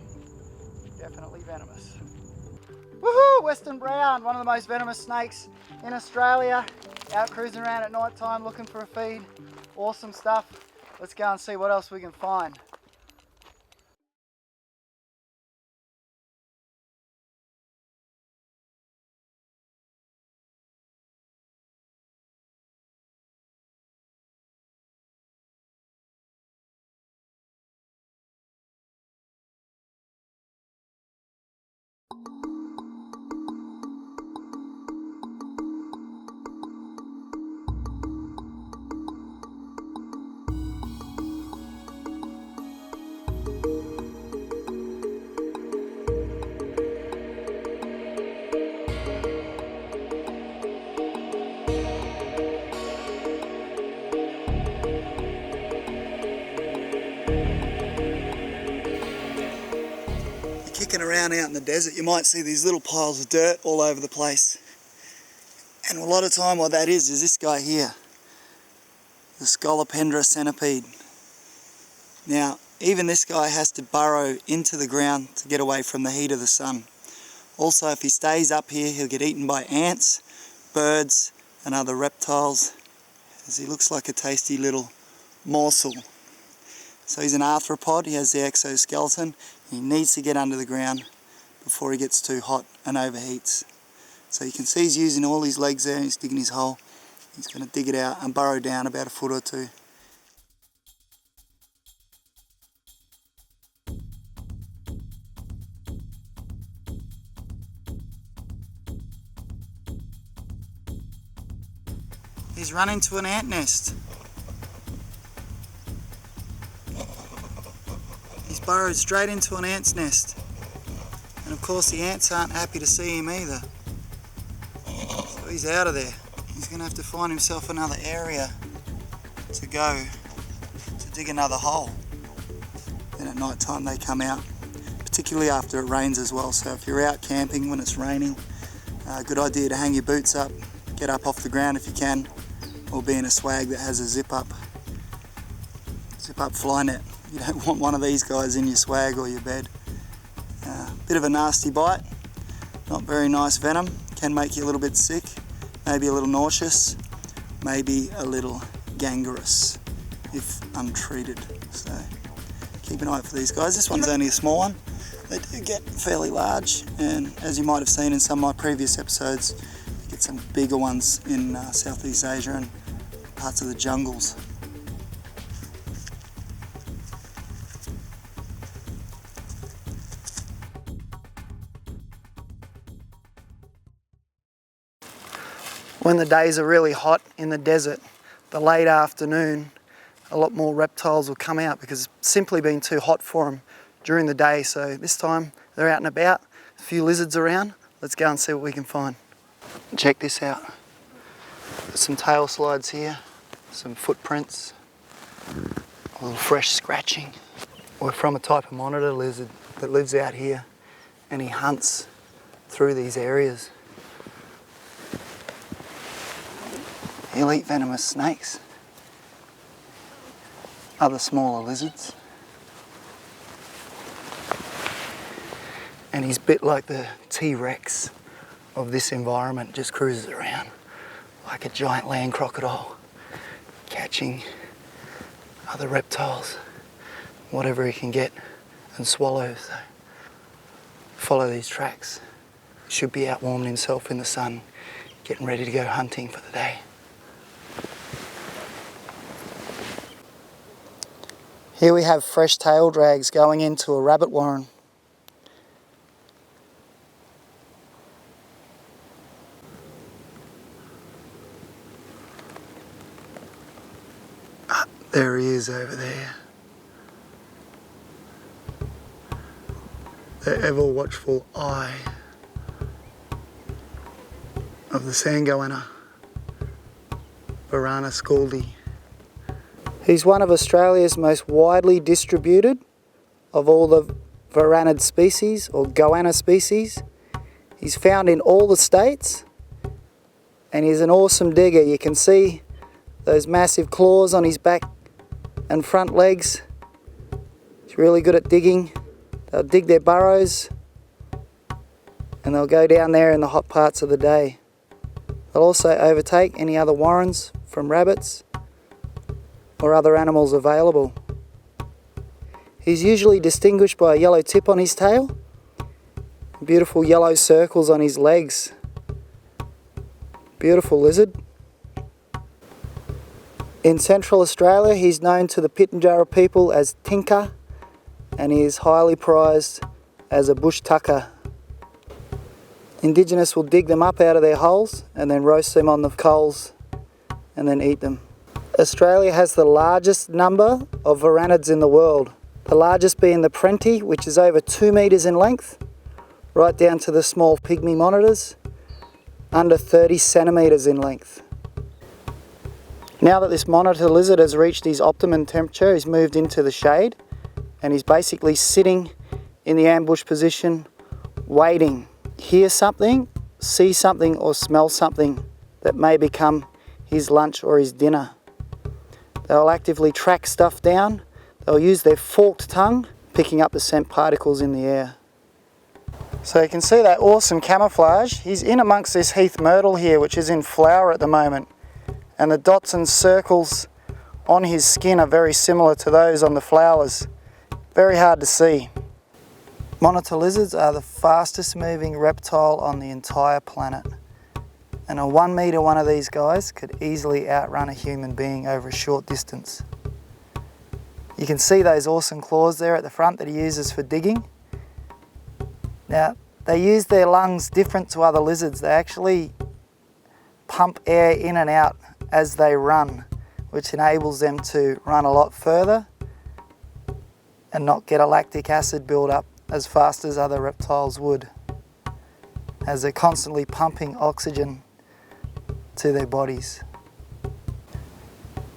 Definitely venomous. Woohoo! Western brown, one of the most venomous snakes in Australia. Out cruising around at night time looking for a feed. Awesome stuff. Let's go and see what else we can find. Kicking around out in the desert, you might see these little piles of dirt all over the place. And a lot of time what that is this guy here, the Scolopendra centipede. Now, even this guy has to burrow into the ground to get away from the heat of the sun. Also, if he stays up here, he'll get eaten by ants, birds, and other reptiles, as he looks like a tasty little morsel. So he's an arthropod, he has the exoskeleton. He needs to get under the ground before he gets too hot and overheats. So you can see he's using all his legs there, he's digging his hole. He's going to dig it out and burrow down about a foot or two. He's run into an ant nest. He's burrowed straight into an ant's nest. And of course the ants aren't happy to see him either. So he's out of there. He's going to have to find himself another area to go to dig another hole. Then at night time they come out, particularly after it rains as well. So if you're out camping when it's raining, good idea to hang your boots up, get up off the ground if you can, or be in a swag that has a zip up fly net. You don't want one of these guys in your swag or your bed. Bit of a nasty bite, not very nice venom, can make you a little bit sick, maybe a little nauseous, maybe a little gangrenous if untreated. So keep an eye out for these guys. This one's only a small one. They do get fairly large, and as you might have seen in some of my previous episodes, you get some bigger ones in Southeast Asia and parts of the jungles. When the days are really hot in the desert, the late afternoon, a lot more reptiles will come out because it's simply been too hot for them during the day. So this time they're out and about, a few lizards around. Let's go and see what we can find. Check this out. Some tail slides here, some footprints, a little fresh scratching. We're from a type of monitor lizard that lives out here, and he hunts through these areas. He'll eat venomous snakes, other smaller lizards, and he's bit like the T-Rex of this environment, just cruises around like a giant land crocodile, catching other reptiles, whatever he can get and swallow. So follow these tracks. He should be out warming himself in the sun, getting ready to go hunting for the day. Here we have fresh tail drags going into a rabbit warren. There he is over there. The ever watchful eye of the Sangoanna, Varana scaldi. He's one of Australia's most widely distributed of all the varanid species or goanna species. He's found in all the states, and he's an awesome digger. You can see those massive claws on his back and front legs. He's really good at digging. They'll dig their burrows and they'll go down there in the hot parts of the day. They'll also overtake any other warrens from rabbits or other animals available. He's usually distinguished by a yellow tip on his tail, beautiful yellow circles on his legs. Beautiful lizard. In Central Australia, he's known to the Pitjantjatjara people as Tinka, and he is highly prized as a bush tucker. Indigenous will dig them up out of their holes and then roast them on the coals and then eat them. Australia has the largest number of varanids in the world. The largest being the Prenti, which is over 2 metres in length, right down to the small pygmy monitors, under 30 centimetres in length. Now that this monitor lizard has reached his optimum temperature, he's moved into the shade and he's basically sitting in the ambush position, waiting. Hear something, see something or smell something that may become his lunch or his dinner. They'll actively track stuff down. They'll use their forked tongue, picking up the scent particles in the air. So you can see that awesome camouflage. He's in amongst this heath myrtle here, which is in flower at the moment. And the dots and circles on his skin are very similar to those on the flowers. Very hard to see. Monitor lizards are the fastest moving reptile on the entire planet. And a 1 metre one of these guys could easily outrun a human being over a short distance. You can see those awesome claws there at the front that he uses for digging. Now, they use their lungs different to other lizards. They actually pump air in and out as they run, which enables them to run a lot further and not get a lactic acid build-up as fast as other reptiles would, as they're constantly pumping oxygen to their bodies.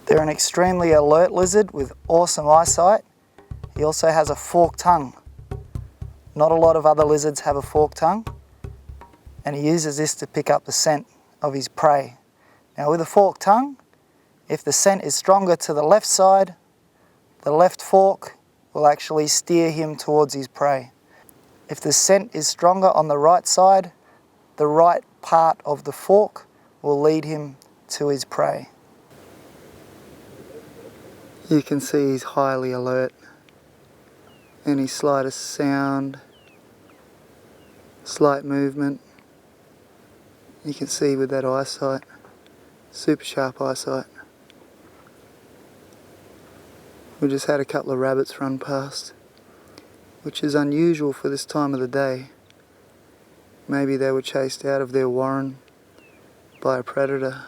They're an extremely alert lizard with awesome eyesight. He also has a forked tongue. Not a lot of other lizards have a forked tongue, and he uses this to pick up the scent of his prey. Now with a forked tongue, if the scent is stronger to the left side, the left fork will actually steer him towards his prey. If the scent is stronger on the right side, the right part of the fork will lead him to his prey. You can see he's highly alert. Any slightest sound, slight movement, you can see with that eyesight, super sharp eyesight. We just had a couple of rabbits run past, which is unusual for this time of the day. Maybe they were chased out of their warren by a predator.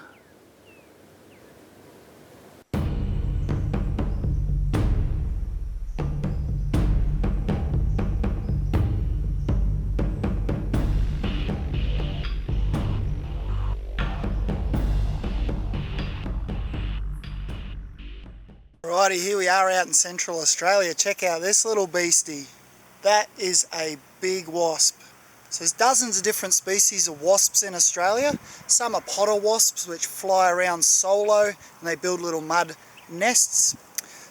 Righty, here we are out in Central Australia. Check out this little beastie. That is a big wasp. So there's dozens of different species of wasps in Australia. Some are potter wasps, which fly around solo and they build little mud nests.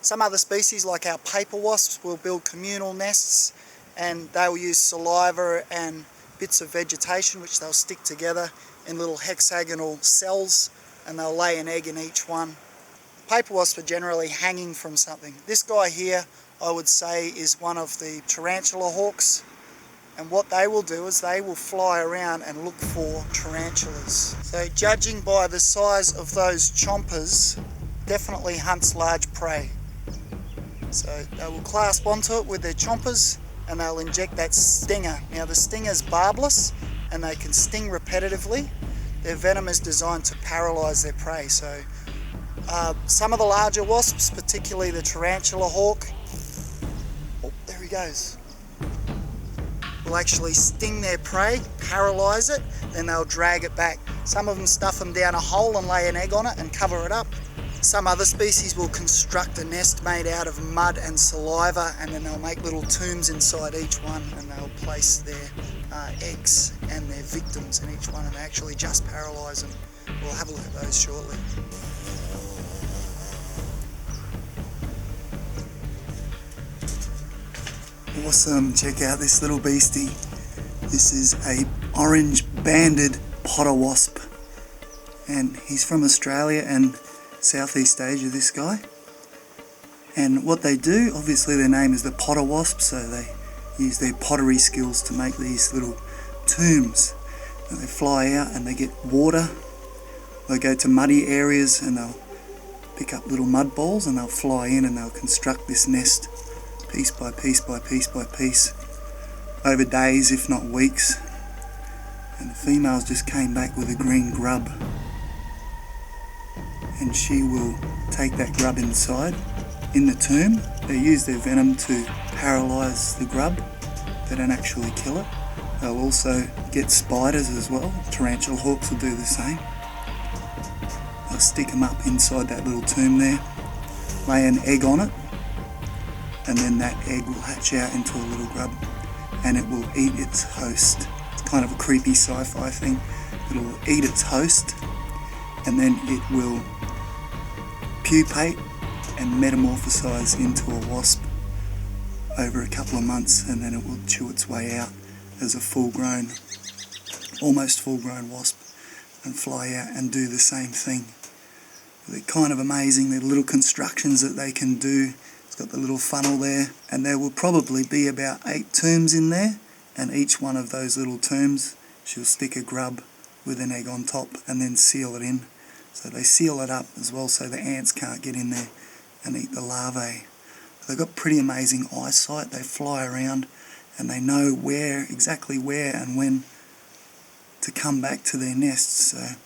Some other species, like our paper wasps, will build communal nests, and they will use saliva and bits of vegetation which they'll stick together in little hexagonal cells, and they'll lay an egg in each one. Paper wasps are generally hanging from something. This guy here, I would say, is one of the tarantula hawks, and what they will do is they will fly around and look for tarantulas. So judging by the size of those chompers, definitely hunts large prey. So they will clasp onto it with their chompers and they'll inject that stinger. Now the stinger's barbless and they can sting repetitively. Their venom is designed to paralyse their prey. So some of the larger wasps, particularly the tarantula hawk, oh, there he goes, will actually sting their prey, paralyse it, then they'll drag it back. Some of them stuff them down a hole and lay an egg on it and cover it up. Some other species will construct a nest made out of mud and saliva, and then they'll make little tombs inside each one, and they'll place their eggs and their victims in each one, and they actually just paralyse them. We'll have a look at those shortly. Awesome, check out this little beastie. This is a orange banded potter wasp, and he's from Australia and Southeast Asia, this guy. And what they do, obviously their name is the potter wasp, so they use their pottery skills to make these little tombs. And they fly out and they get water. They go to muddy areas and they'll pick up little mud balls and they'll fly in and they'll construct this nest piece by piece by piece by piece over days, if not weeks. And the females just came back with a green grub, and she will take that grub inside in the tomb. They use their venom to paralyse the grub. They don't actually kill it. They'll also get spiders as well. Tarantula hawks will do the same. They'll stick them up inside that little tomb there, lay an egg on it, and then that egg will hatch out into a little grub and it will eat its host. It's kind of a creepy sci-fi thing. It will eat its host and then it will pupate and metamorphosize into a wasp over a couple of months, and then it will chew its way out as a full-grown, almost full-grown wasp and fly out and do the same thing. They're kind of amazing, the little constructions that they can do. It's got the little funnel there, and there will probably be about 8 tombs in there, and each one of those little tombs she'll stick a grub with an egg on top and then seal it in. So they seal it up as well so the ants can't get in there and eat the larvae. They've got pretty amazing eyesight. They fly around and they know exactly where and when to come back to their nests. So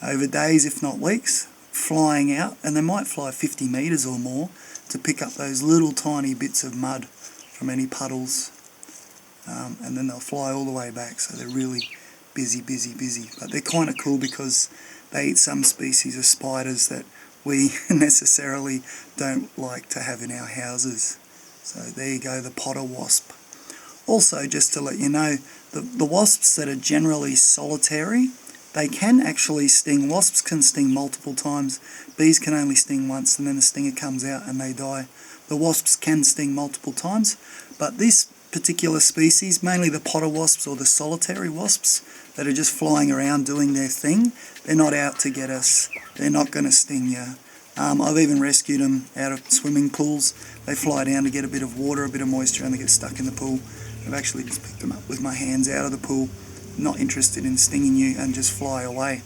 over days, if not weeks, flying out, and they might fly 50 metres or more to pick up those little tiny bits of mud from any puddles, and then they'll fly all the way back. So they're really busy. But they're kind of cool because they eat some species of spiders that we necessarily don't like to have in our houses. So there you go, the potter wasp. Also, just to let you know, the wasps that are generally solitary, they can actually sting. Wasps can sting multiple times. Bees can only sting once, and then the stinger comes out and they die. The wasps can sting multiple times, but this particular species, mainly the potter wasps or the solitary wasps that are just flying around doing their thing, they're not out to get us. They're not going to sting you. I've even rescued them out of swimming pools. They fly down to get a bit of water, a bit of moisture, and they get stuck in the pool. I've actually just picked them up with my hands out of the pool, not interested in stinging you, and just fly away.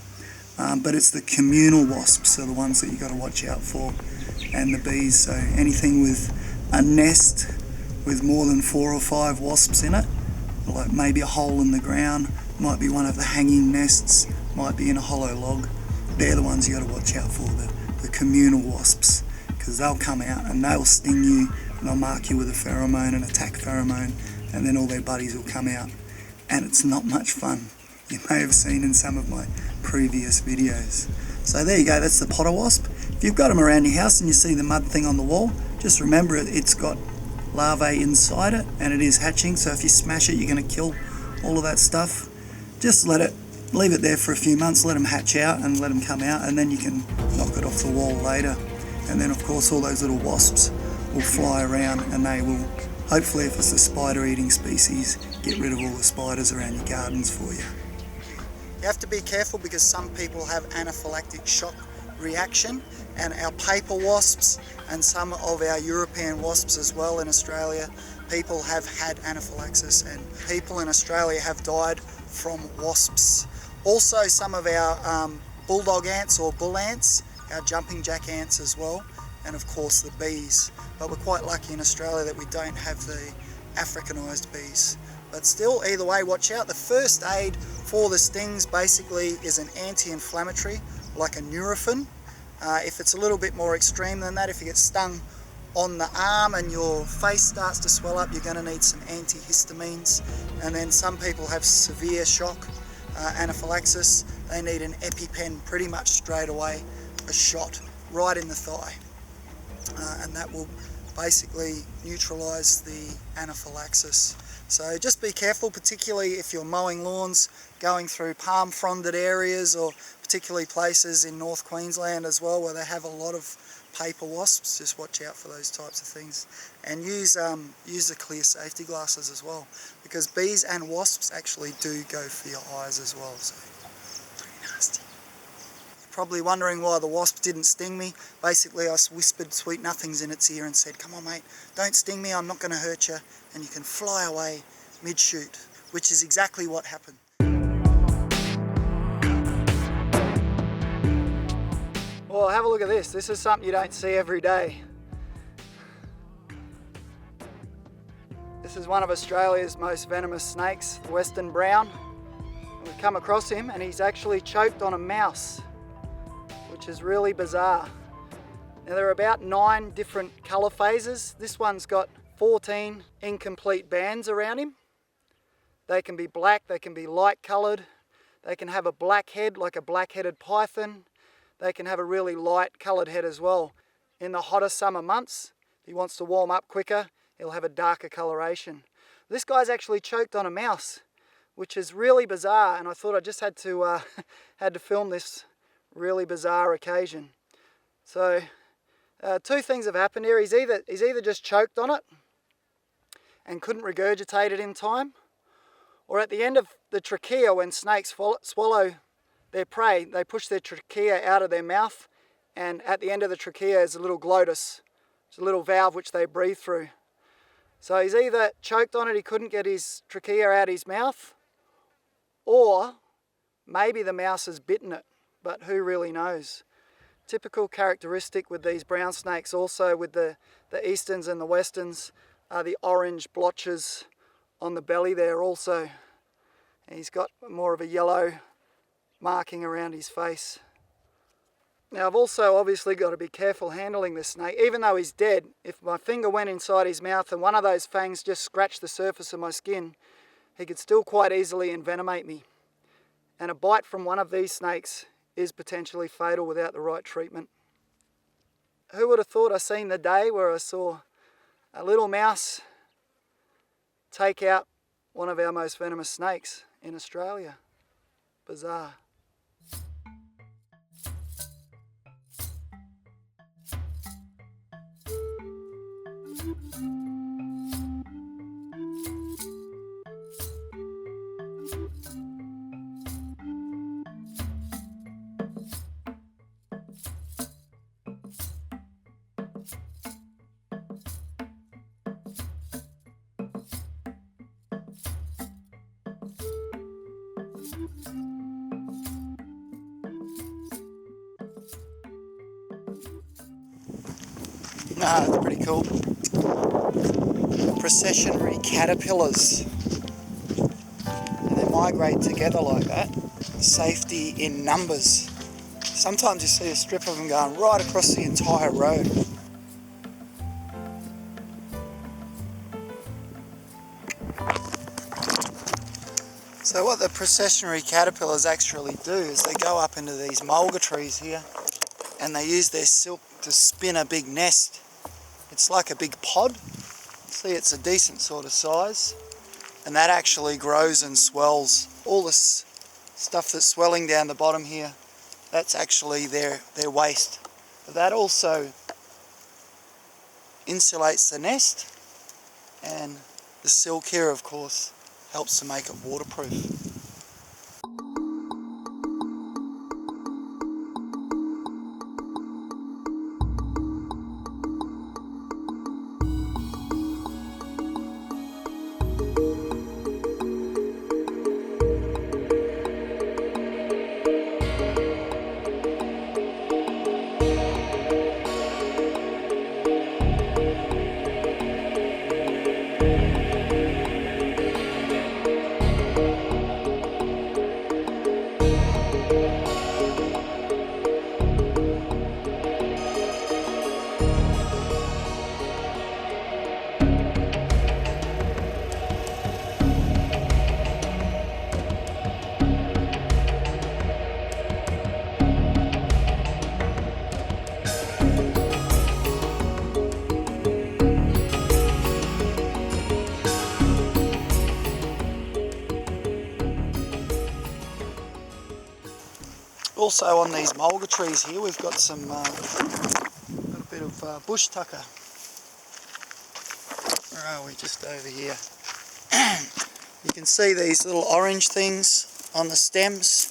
But it's the communal wasps are the ones that you got to watch out for, and the bees. So anything with a nest with more than 4 or 5 wasps in it, like maybe a hole in the ground, might be one of the hanging nests, might be in a hollow log. They're the ones you got to watch out for, the communal wasps, because they'll come out and they'll sting you, and they'll mark you with a pheromone, an attack pheromone, and then all their buddies will come out, and it's not much fun. You may have seen in some of my previous videos. So there you go, that's the potter wasp. If you've got them around your house and you see the mud thing on the wall, just remember it's got larvae inside it and it is hatching, so if you smash it you're going to kill all of that stuff. Just leave it there for a few months, let them hatch out and let them come out, and then you can knock it off the wall later. And then of course all those little wasps will fly around, and they will, hopefully if it's a spider eating species, get rid of all the spiders around your gardens for you. You have to be careful because some people have anaphylactic shock reaction, and our paper wasps and some of our European wasps as well in Australia, people have had anaphylaxis, and people in Australia have died from wasps. Also some of our bulldog ants or bull ants, our jumping jack ants as well, and of course the bees. But we're quite lucky in Australia that we don't have the Africanized bees. But still, either way, watch out. The first aid for the stings basically is an anti-inflammatory, like a Nurofen. If it's a little bit more extreme than that, if you get stung on the arm and your face starts to swell up, you're going to need some antihistamines. And then some people have severe shock anaphylaxis. They need an EpiPen pretty much straight away, a shot right in the thigh. And that will basically neutralize the anaphylaxis. So just be careful, particularly if you're mowing lawns, going through palm fronded areas, or particularly places in North Queensland as well where they have a lot of paper wasps. Just watch out for those types of things, and use the clear safety glasses as well, because bees and wasps actually do go for your eyes as well, so pretty nasty. You're probably wondering why the wasp didn't sting me. Basically I whispered sweet nothings in its ear and said, come on mate, don't sting me, I'm not going to hurt you, and you can fly away mid-shoot, which is exactly what happened. Well, have a look at this. This is something you don't see every day. This is one of Australia's most venomous snakes, the Western Brown. And we've come across him and he's actually choked on a mouse, which is really bizarre. Now there are about 9 different colour phases. This one's got 14 incomplete bands around him. They can be black, they can be light coloured, they can have a black head like a black-headed python. They can have a really light coloured head as well. In the hotter summer months, if he wants to warm up quicker, he'll have a darker coloration. This guy's actually choked on a mouse, which is really bizarre, and I thought I just had to film this really bizarre occasion. So 2 things have happened here. He's either just choked on it and couldn't regurgitate it in time, or at the end of the trachea, when snakes swallow their prey, they push their trachea out of their mouth, and at the end of the trachea is a little glottis. It's a little valve which they breathe through. So he's either choked on it, he couldn't get his trachea out of his mouth, or maybe the mouse has bitten it, but who really knows. Typical characteristic with these brown snakes, also with the easterns and the westerns, are the orange blotches on the belly there also. And he's got more of a yellow marking around his face. Now I've also obviously got to be careful handling this snake. Even though he's dead, if my finger went inside his mouth and one of those fangs just scratched the surface of my skin, he could still quite easily envenomate me. And a bite from one of these snakes is potentially fatal without the right treatment. Who would have thought I seen the day where I saw a little mouse take out one of our most venomous snakes in Australia? Bizarre. It's pretty cool. Processionary caterpillars. And they migrate together like that. Safety in numbers. Sometimes you see a strip of them going right across the entire road. So what the processionary caterpillars actually do is they go up into these mulga trees here and they use their silk to spin a big nest. It's like a big pod. See, it's a decent sort of size, and that actually grows and swells. All this stuff that's swelling down the bottom here, that's actually their waste. But that also insulates the nest, and the silk here, of course, helps to make it waterproof. Also on these mulga trees here, we've got some little bit of bush tucker. Where are we? Just over here. You can see these little orange things on the stems.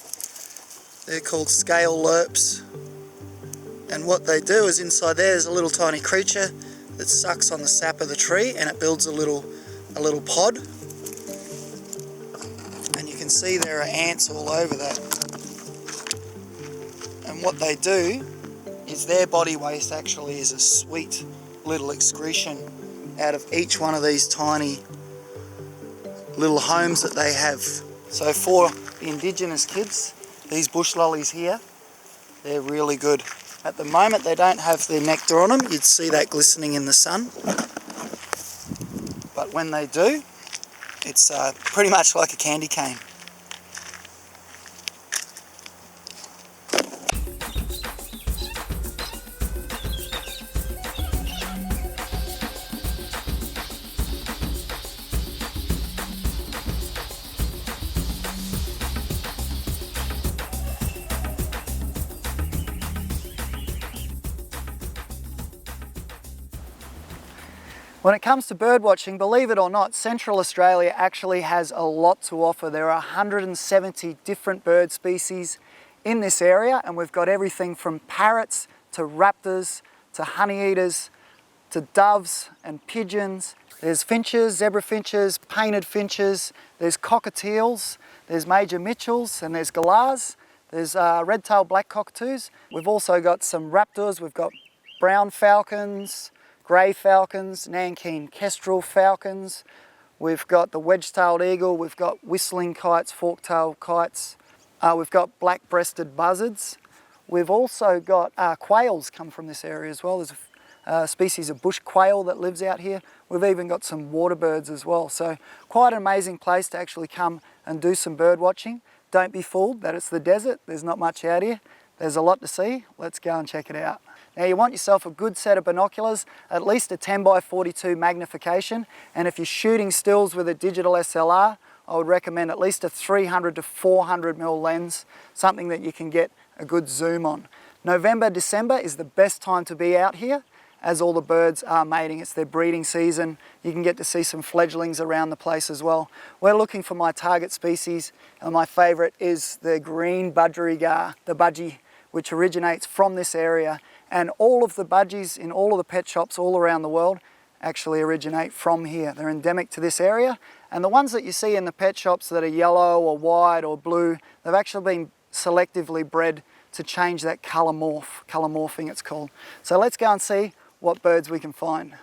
They're called scale lerps. And what they do is inside there's a little tiny creature that sucks on the sap of the tree, and it builds a little pod. And you can see there are ants all over that. And what they do is their body waste actually is a sweet little excretion out of each one of these tiny little homes that they have. So for the indigenous kids, these bush lollies here, they're really good. At the moment they don't have their nectar on them, you'd see that glistening in the sun. But when they do, it's pretty much like a candy cane. When it comes to bird watching, believe it or not, Central Australia actually has a lot to offer. There are 170 different bird species in this area, and we've got everything from parrots to raptors to honeyeaters to doves and pigeons. There's finches, zebra finches, painted finches, there's cockatiels, there's major Mitchells, and there's galahs, there's red-tailed black cockatoos. We've also got some raptors, we've got brown falcons, grey falcons, Nankeen kestrel falcons. We've got the wedge-tailed eagle, we've got whistling kites, fork-tailed kites. We've got black-breasted buzzards. We've also got quails come from this area as well. There's a species of bush quail that lives out here. We've even got some water birds as well. So quite an amazing place to actually come and do some bird watching. don't be fooled that it's the desert. There's not much out here. There's a lot to see. Let's go and check it out. Now you want yourself a good set of binoculars, at least a 10x42 magnification, and if you're shooting stills with a digital SLR, I would recommend at least a 300 to 400mm lens, something that you can get a good zoom on. November, December is the best time to be out here, as all the birds are mating. It's their breeding season. You can get to see some fledglings around the place as well. We're looking for my target species, and my favourite is the green budgerigar, the budgie, which originates from this area. And all of the budgies in all of the pet shops all around the world actually originate from here. They're endemic to this area. And the ones that you see in the pet shops that are yellow or white or blue, they've actually been selectively bred to change that colour morphing it's called. So let's go and see what birds we can find.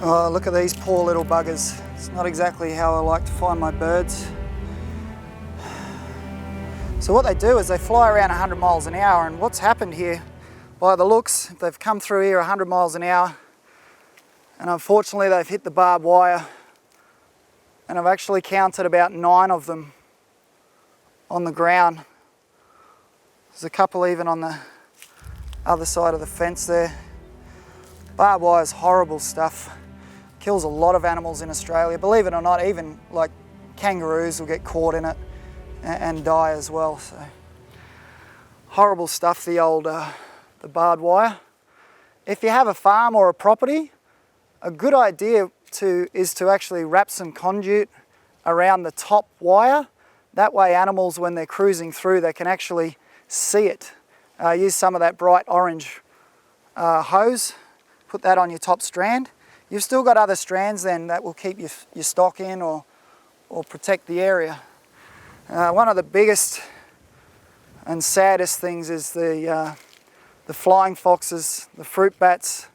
Oh, look at these poor little buggers. It's not exactly how I like to find my birds. So what they do is they fly around 100 miles an hour, and what's happened here, by the looks, they've come through here 100 miles an hour, and unfortunately they've hit the barbed wire, and I've actually counted about 9 of them on the ground. There's a couple even on the other side of the fence there. Barbed wire is horrible stuff. Kills a lot of animals in Australia. Believe it or not, even like kangaroos will get caught in it and die as well. So horrible stuff, the old the barbed wire. If you have a farm or a property, a good idea is to actually wrap some conduit around the top wire. That way animals, when they're cruising through, they can actually see it. Use some of that bright orange hose, put that on your top strand. You've still got other strands then that will keep your stock in or protect the area. One of the biggest and saddest things is the flying foxes, the fruit bats,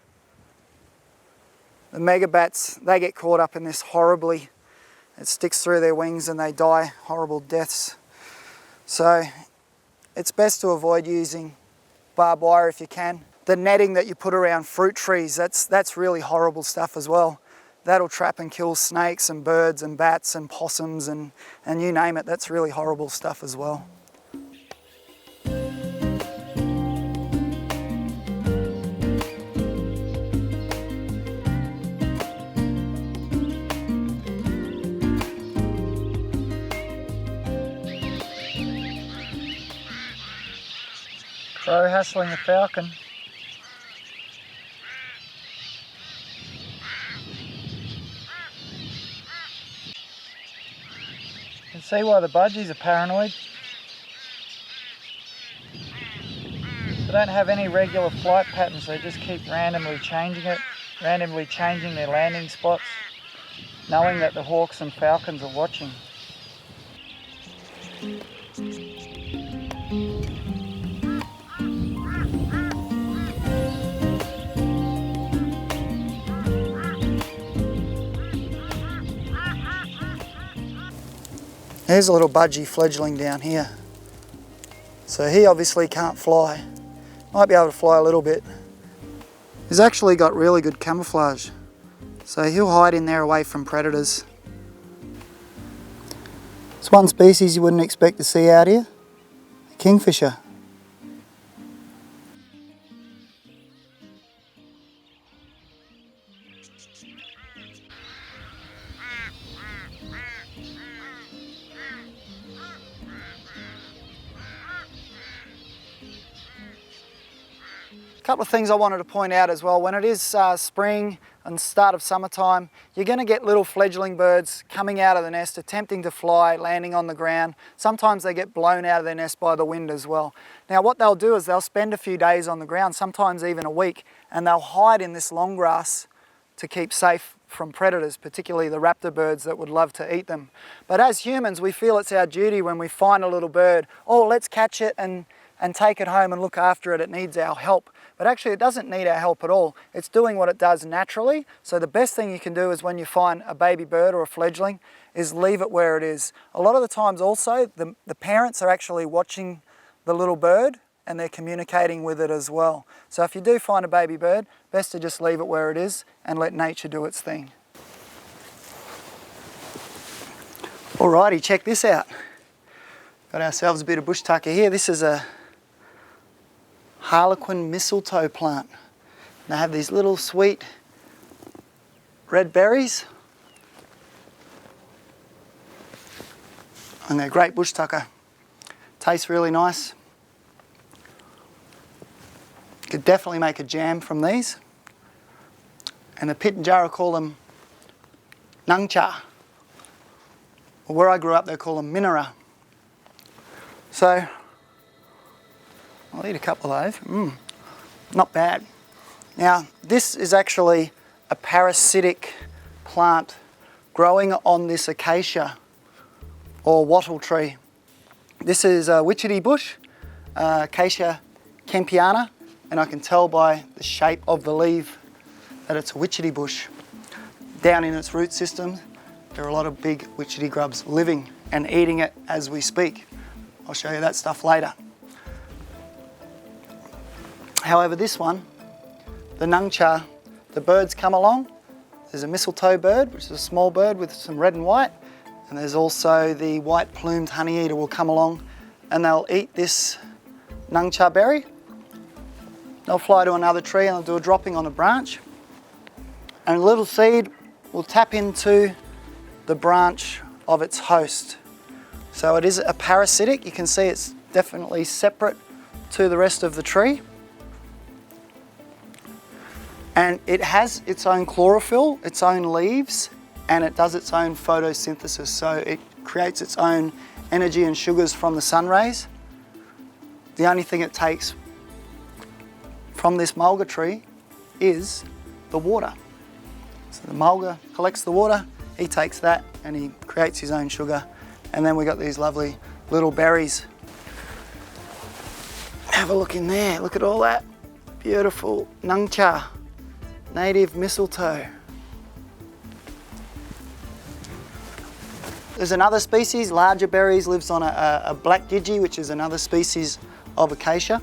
the mega bats. They get caught up in this horribly. It sticks through their wings and they die horrible deaths. So it's best to avoid using barbed wire if you can. The netting that you put around fruit trees, that's really horrible stuff as well. That'll trap and kill snakes and birds and bats and possums and you name it. That's really horrible stuff as well. Crow hassling a falcon. You can see why the budgies are paranoid. They don't have any regular flight patterns, they just keep randomly changing their landing spots, knowing that the hawks and falcons are watching. There's a little budgie fledgling down here. So he obviously can't fly. Might be able to fly a little bit. He's actually got really good camouflage. So he'll hide in there away from predators. It's one species you wouldn't expect to see out here. A kingfisher. A couple of things I wanted to point out as well. When it is spring and start of summertime, you're going to get little fledgling birds coming out of the nest, attempting to fly, landing on the ground. Sometimes they get blown out of their nest by the wind as well. Now what they'll do is they'll spend a few days on the ground, sometimes even a week, and they'll hide in this long grass to keep safe from predators, particularly the raptor birds that would love to eat them. But as humans, we feel it's our duty when we find a little bird, oh, let's catch it and take it home and look after it. It needs our help. But actually it doesn't need our help at all. It's doing what it does naturally. So the best thing you can do is when you find a baby bird or a fledgling is leave it where it is. A lot of the times also the parents are actually watching the little bird and they're communicating with it as well. So if you do find a baby bird, best to just leave it where it is and let nature do its thing. Alrighty, check this out. Got ourselves a bit of bush tucker here. This is a Harlequin mistletoe plant. They have these little sweet red berries and they're great bush tucker. Tastes really nice. Could definitely make a jam from these. And the Pitjantjatjara call them nangcha. Or where I grew up they call them minara. So I'll eat a couple of those. Not bad. Now this is actually a parasitic plant growing on this acacia or wattle tree. This is a witchetty bush, Acacia kempiana, and I can tell by the shape of the leaf that it's a witchetty bush. Down in its root system there are a lot of big witchetty grubs living and eating it as we speak. I'll show you that stuff later. However, this one, the nangcha, the birds come along. There's a mistletoe bird, which is a small bird with some red and white, and there's also the white-plumed honeyeater will come along and they'll eat this nangcha berry. They'll fly to another tree and they'll do a dropping on a branch, and a little seed will tap into the branch of its host. So it is a parasitic. You can see it's definitely separate to the rest of the tree. And it has its own chlorophyll, its own leaves, and it does its own photosynthesis. So it creates its own energy and sugars from the sun rays. The only thing it takes from this mulga tree is the water. So the mulga collects the water, he takes that and he creates his own sugar. And then we got these lovely little berries. Have a look in there, look at all that beautiful nangcha, native mistletoe. There's another species, larger berries, lives on a black gidgee, which is another species of acacia.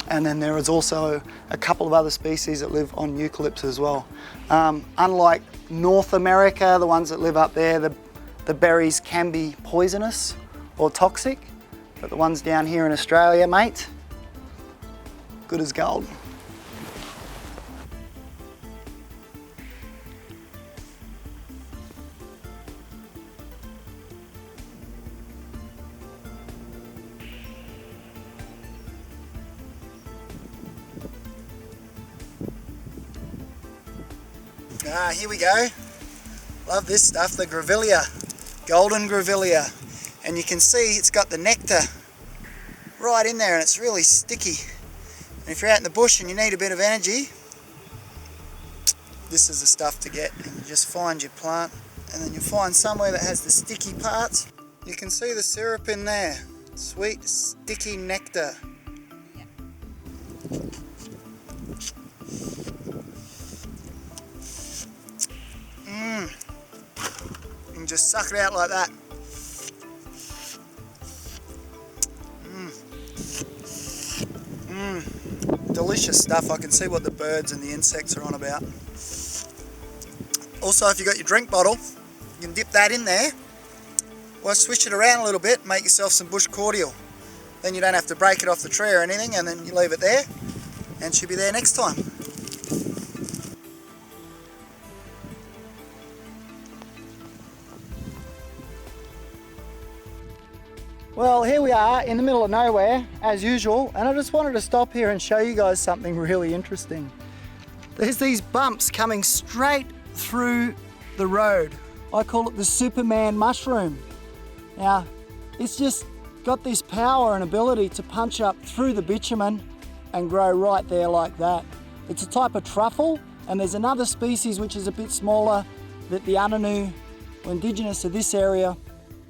And then there is also a couple of other species that live on eucalypts as well. Unlike North America, the ones that live up there, the berries can be poisonous or toxic, but the ones down here in Australia, mate, good as gold. Here we go. Love this stuff, the grevillea, golden grevillea. And you can see it's got the nectar right in there and it's really sticky. And if you're out in the bush and you need a bit of energy, this is the stuff to get. And you just find your plant and then you find somewhere that has the sticky parts. You can see the syrup in there. Sweet, sticky nectar. You can just suck it out like that. Delicious stuff. I can see what the birds and the insects are on about. Also, if you've got your drink bottle, you can dip that in there. Well, switch it around a little bit, make yourself some bush cordial. Then you don't have to break it off the tree or anything, and then you leave it there, and she'll be there next time. Well, here we are in the middle of nowhere, as usual, and I just wanted to stop here and show you guys something really interesting. There's these bumps coming straight through the road. I call it the Superman mushroom. Now, it's just got this power and ability to punch up through the bitumen and grow right there like that. It's a type of truffle, and there's another species which is a bit smaller that the Anangu, indigenous to this area,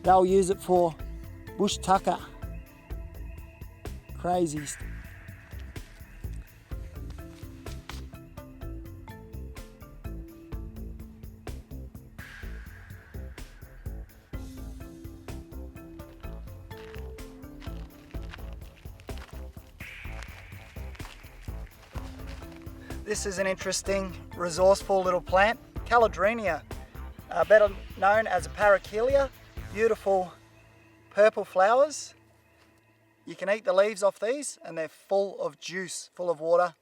they'll use it for bush tucker. Crazy. This is an interesting, resourceful little plant, Caladrinia, better known as a parakelia. Beautiful purple flowers. You can eat the leaves off these and they're full of juice, full of water.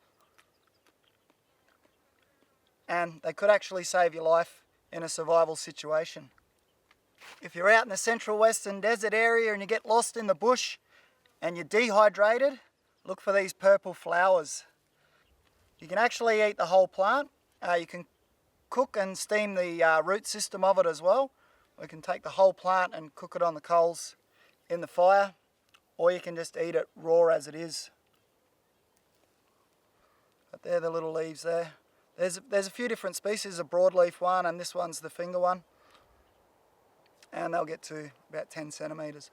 And they could actually save your life in a survival situation. If you're out in the central western desert area and you get lost in the bush and you're dehydrated, look for these purple flowers. You can actually eat the whole plant. You can cook and steam the root system of it as well. We can take the whole plant and cook it on the coals in the fire, or you can just eat it raw as it is. But they're the little leaves there. There's a few different species, a broadleaf one, and this one's the finger one. And they'll get to about 10 centimetres.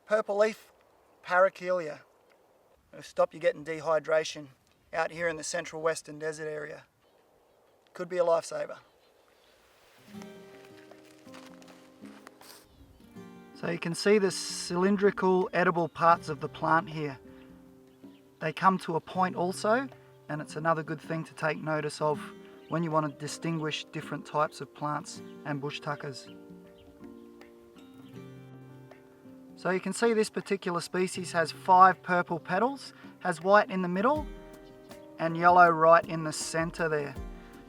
Purple leaf parakelia. It'll stop you getting dehydration out here in the central western desert area. Could be a lifesaver. So you can see the cylindrical edible parts of the plant here. They come to a point also, and it's another good thing to take notice of when you want to distinguish different types of plants and bush tuckers. So you can see this particular species has 5 purple petals, has white in the middle and yellow right in the center there.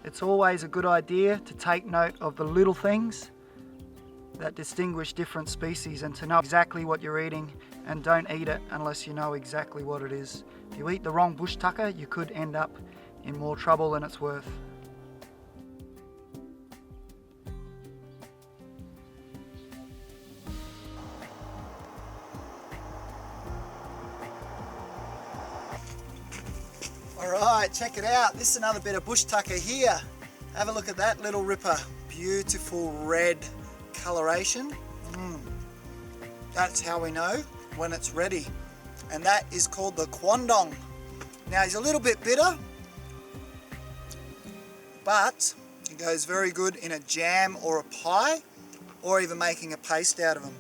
It's always a good idea to take note of the little things that distinguish different species and to know exactly what you're eating, and don't eat it unless you know exactly what it is. If you eat the wrong bush tucker, you could end up in more trouble than it's worth. Alright, check it out. This is another bit of bush tucker here. Have a look at that little ripper. Beautiful red coloration. That's how we know when it's ready. And that is called the quandong. Now he's a little bit bitter, but it goes very good in a jam or a pie, or even making a paste out of them.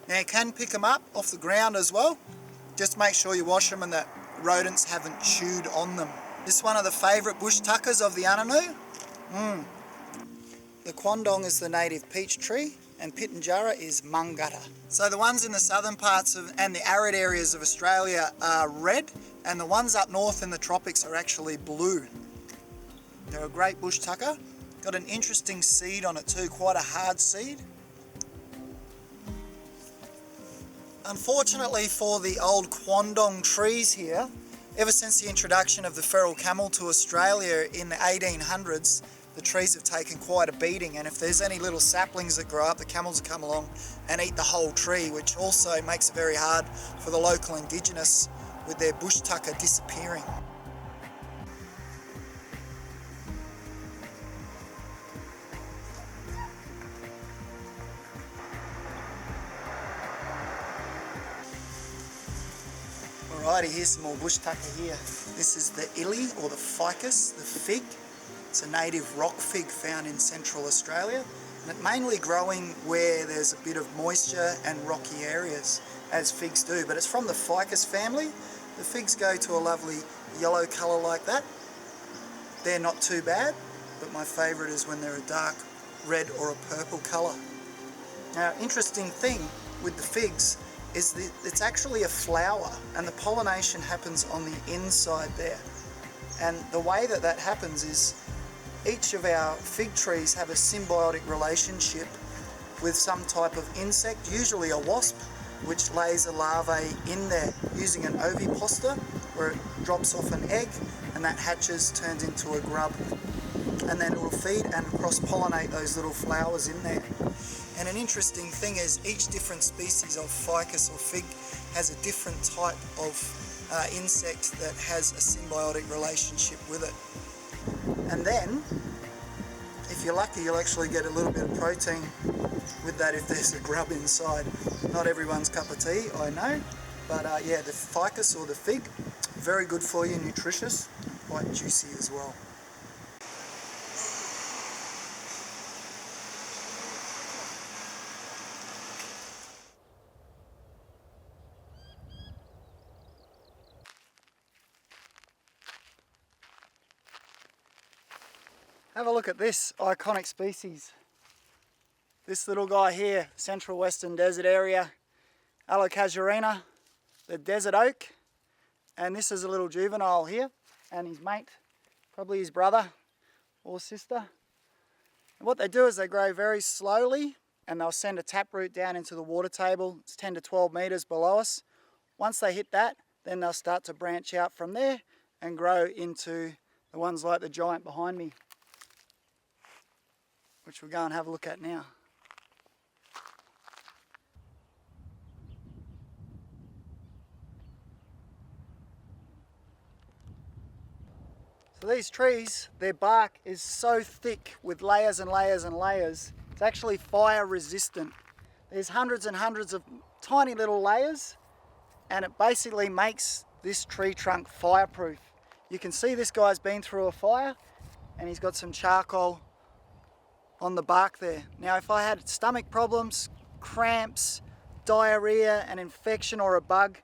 Now you can pick them up off the ground as well. Just make sure you wash them and that rodents haven't chewed on them. This is one of the favourite bush tuckers of the Anangu. The quandong is the native peach tree, and pitjantjatjara is mangata. So the ones in the southern parts and the arid areas of Australia are red, and the ones up north in the tropics are actually blue. They're a great bush tucker. Got an interesting seed on it too, quite a hard seed. Unfortunately for the old quandong trees here, ever since the introduction of the feral camel to Australia in the 1800s, the trees have taken quite a beating, and if there's any little saplings that grow up, the camels will come along and eat the whole tree, which also makes it very hard for the local indigenous with their bush tucker disappearing. Alrighty, here's some more bush tucker here. This is the illy, or the ficus, the fig. It's a native rock fig found in central Australia, and it's mainly growing where there's a bit of moisture and rocky areas, as figs do, but it's from the ficus family. The figs go to a lovely yellow colour like that. They're not too bad, but my favourite is when they're a dark red or a purple colour. Now, interesting thing with the figs is that it's actually a flower, and the pollination happens on the inside there. And the way that that happens is each of our fig trees have a symbiotic relationship with some type of insect, usually a wasp, which lays a larvae in there using an ovipositor, where it drops off an egg and that hatches, turns into a grub, and then it will feed and cross-pollinate those little flowers in there. And an interesting thing is each different species of ficus or fig has a different type of insect that has a symbiotic relationship with it. And then, if you're lucky, you'll actually get a little bit of protein with that if there's a grub inside. Not everyone's cup of tea, I know, but yeah, the ficus or the fig, very good for you, nutritious, quite juicy as well. Have a look at this iconic species. This little guy here, central western desert area, Allocasuarina, the desert oak, and this is a little juvenile here, and his mate, probably his brother or sister. And what they do is they grow very slowly, and they'll send a taproot down into the water table. It's 10 to 12 meters below us. Once they hit that, then they'll start to branch out from there and grow into the ones like the giant behind me, which we'll go and have a look at now. So these trees, their bark is so thick with layers and layers and layers, it's actually fire resistant. There's hundreds and hundreds of tiny little layers, and it basically makes this tree trunk fireproof. You can see this guy's been through a fire and he's got some charcoal on the bark there. Now if I had stomach problems, cramps, diarrhea, an infection or a bug,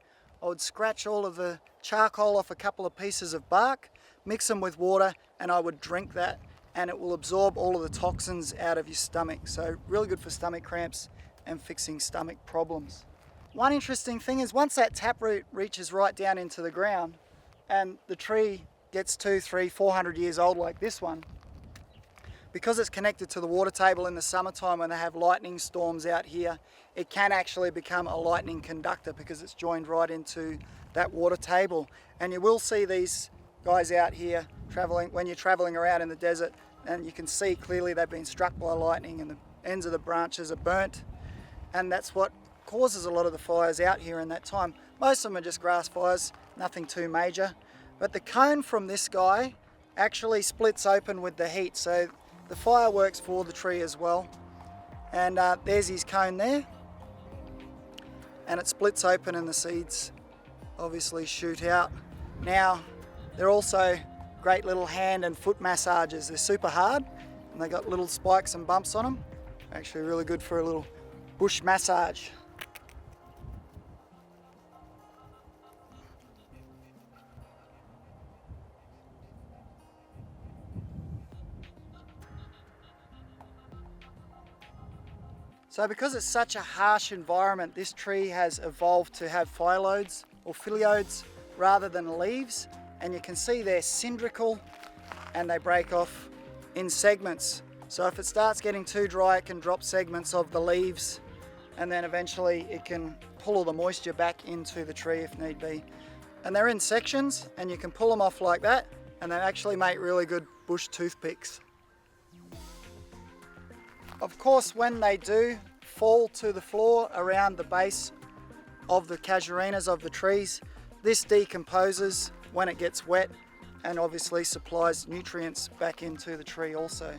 I would scratch all of the charcoal off a couple of pieces of bark, mix them with water, and I would drink that, and it will absorb all of the toxins out of your stomach. So really good for stomach cramps and fixing stomach problems. One interesting thing is once that taproot reaches right down into the ground and the tree gets 200, 300, 400 years old like this one, because it's connected to the water table in the summertime when they have lightning storms out here, it can actually become a lightning conductor because it's joined right into that water table. And you will see these guys out here traveling when you're traveling around in the desert, and you can see clearly they've been struck by lightning and the ends of the branches are burnt, and that's what causes a lot of the fires out here in that time. Most of them are just grass fires, nothing too major, but the cone from this guy actually splits open with the heat, so the fire works for the tree as well. And there's his cone there, and it splits open and the seeds obviously shoot out. Now they're also great little hand and foot massages. They're super hard and they got little spikes and bumps on them. Actually really good for a little bush massage. So because it's such a harsh environment, this tree has evolved to have phyllodes or phyllodes rather than leaves, and you can see they're cylindrical and they break off in segments. So if it starts getting too dry, it can drop segments of the leaves, and then eventually it can pull all the moisture back into the tree if need be. And they're in sections, and you can pull them off like that, and they actually make really good bush toothpicks. Of course, when they do fall to the floor around the base of the casuarinas of the trees, this decomposes when it gets wet and obviously supplies nutrients back into the tree also.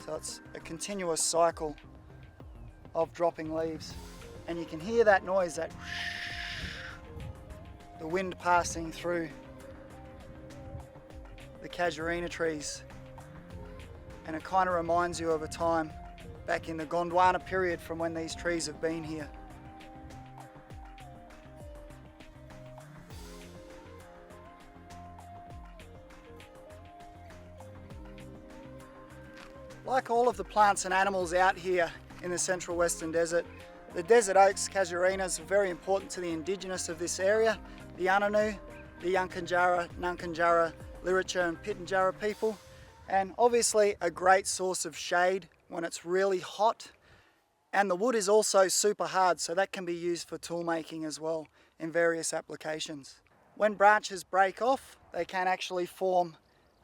So it's a continuous cycle of dropping leaves. And you can hear that noise, that the wind passing through the casuarina trees. And it kind of reminds you of a time back in the Gondwana period from when these trees have been here. Like all of the plants and animals out here in the central western desert, the desert oaks, casuarinas, are very important to the indigenous of this area, the Ananu, the Yankunytjatjara, Nunkunytjatjara, Lyritja and Pitjantjatjara people, and obviously a great source of shade when it's really hot And the wood is also super hard, so that can be used for tool making as well in various applications. When branches break off, they can actually form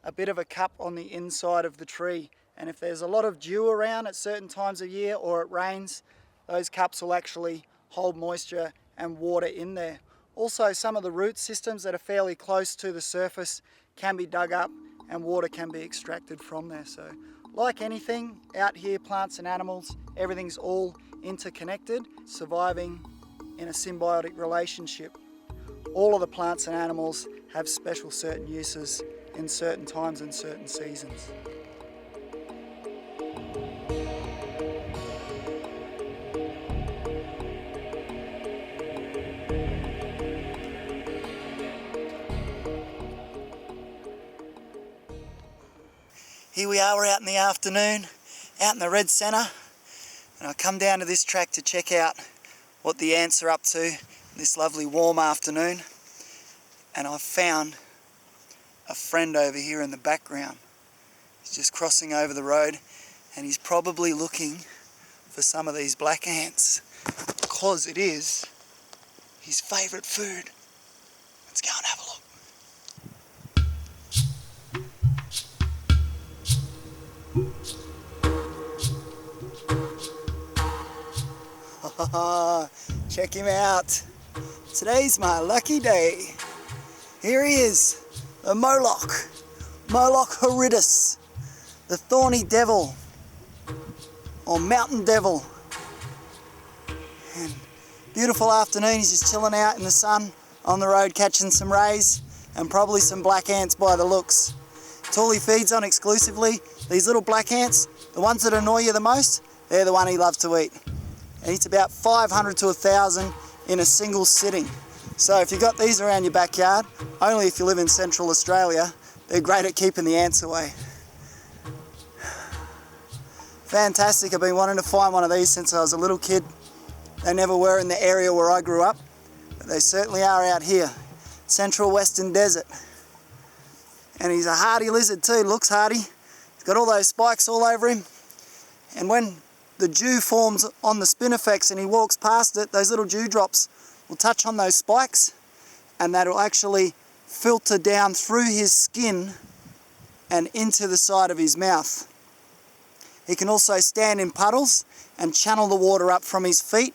a bit of a cup on the inside of the tree. And if there's a lot of dew around at certain times of year or it rains, those cups will actually hold moisture and water in there. Also, some of the root systems that are fairly close to the surface can be dug up and water can be extracted from there. So like anything out here, plants and animals, everything's all interconnected, surviving in a symbiotic relationship. All of the plants and animals have special certain uses in certain times and certain seasons. Here we are, we're out in the afternoon, out in the red centre, and I come down to this track to check out what the ants are up to this lovely warm afternoon, and I've found a friend over here in the background. He's just crossing over the road and he's probably looking for some of these black ants because it is his favourite food. Let's go and have a look. Check him out. Today's my lucky day. Here he is, the Moloch horridus, the thorny devil, or mountain devil. And beautiful afternoon, he's just chilling out in the sun on the road catching some rays and probably some black ants by the looks. It's all he feeds on exclusively. These little black ants, the ones that annoy you the most, they're the one he loves to eat. And eats about 500 to 1,000 in a single sitting. So if you've got these around your backyard, only if you live in Central Australia, they're great at keeping the ants away. Fantastic, I've been wanting to find one of these since I was a little kid. They never were in the area where I grew up, but they certainly are out here. Central Western Desert. And he's a hardy lizard too, looks hardy. He's got all those spikes all over him. And when the dew forms on the spinifex and he walks past it, those little dewdrops will touch on those spikes and that will actually filter down through his skin and into the side of his mouth. He can also stand in puddles and channel the water up from his feet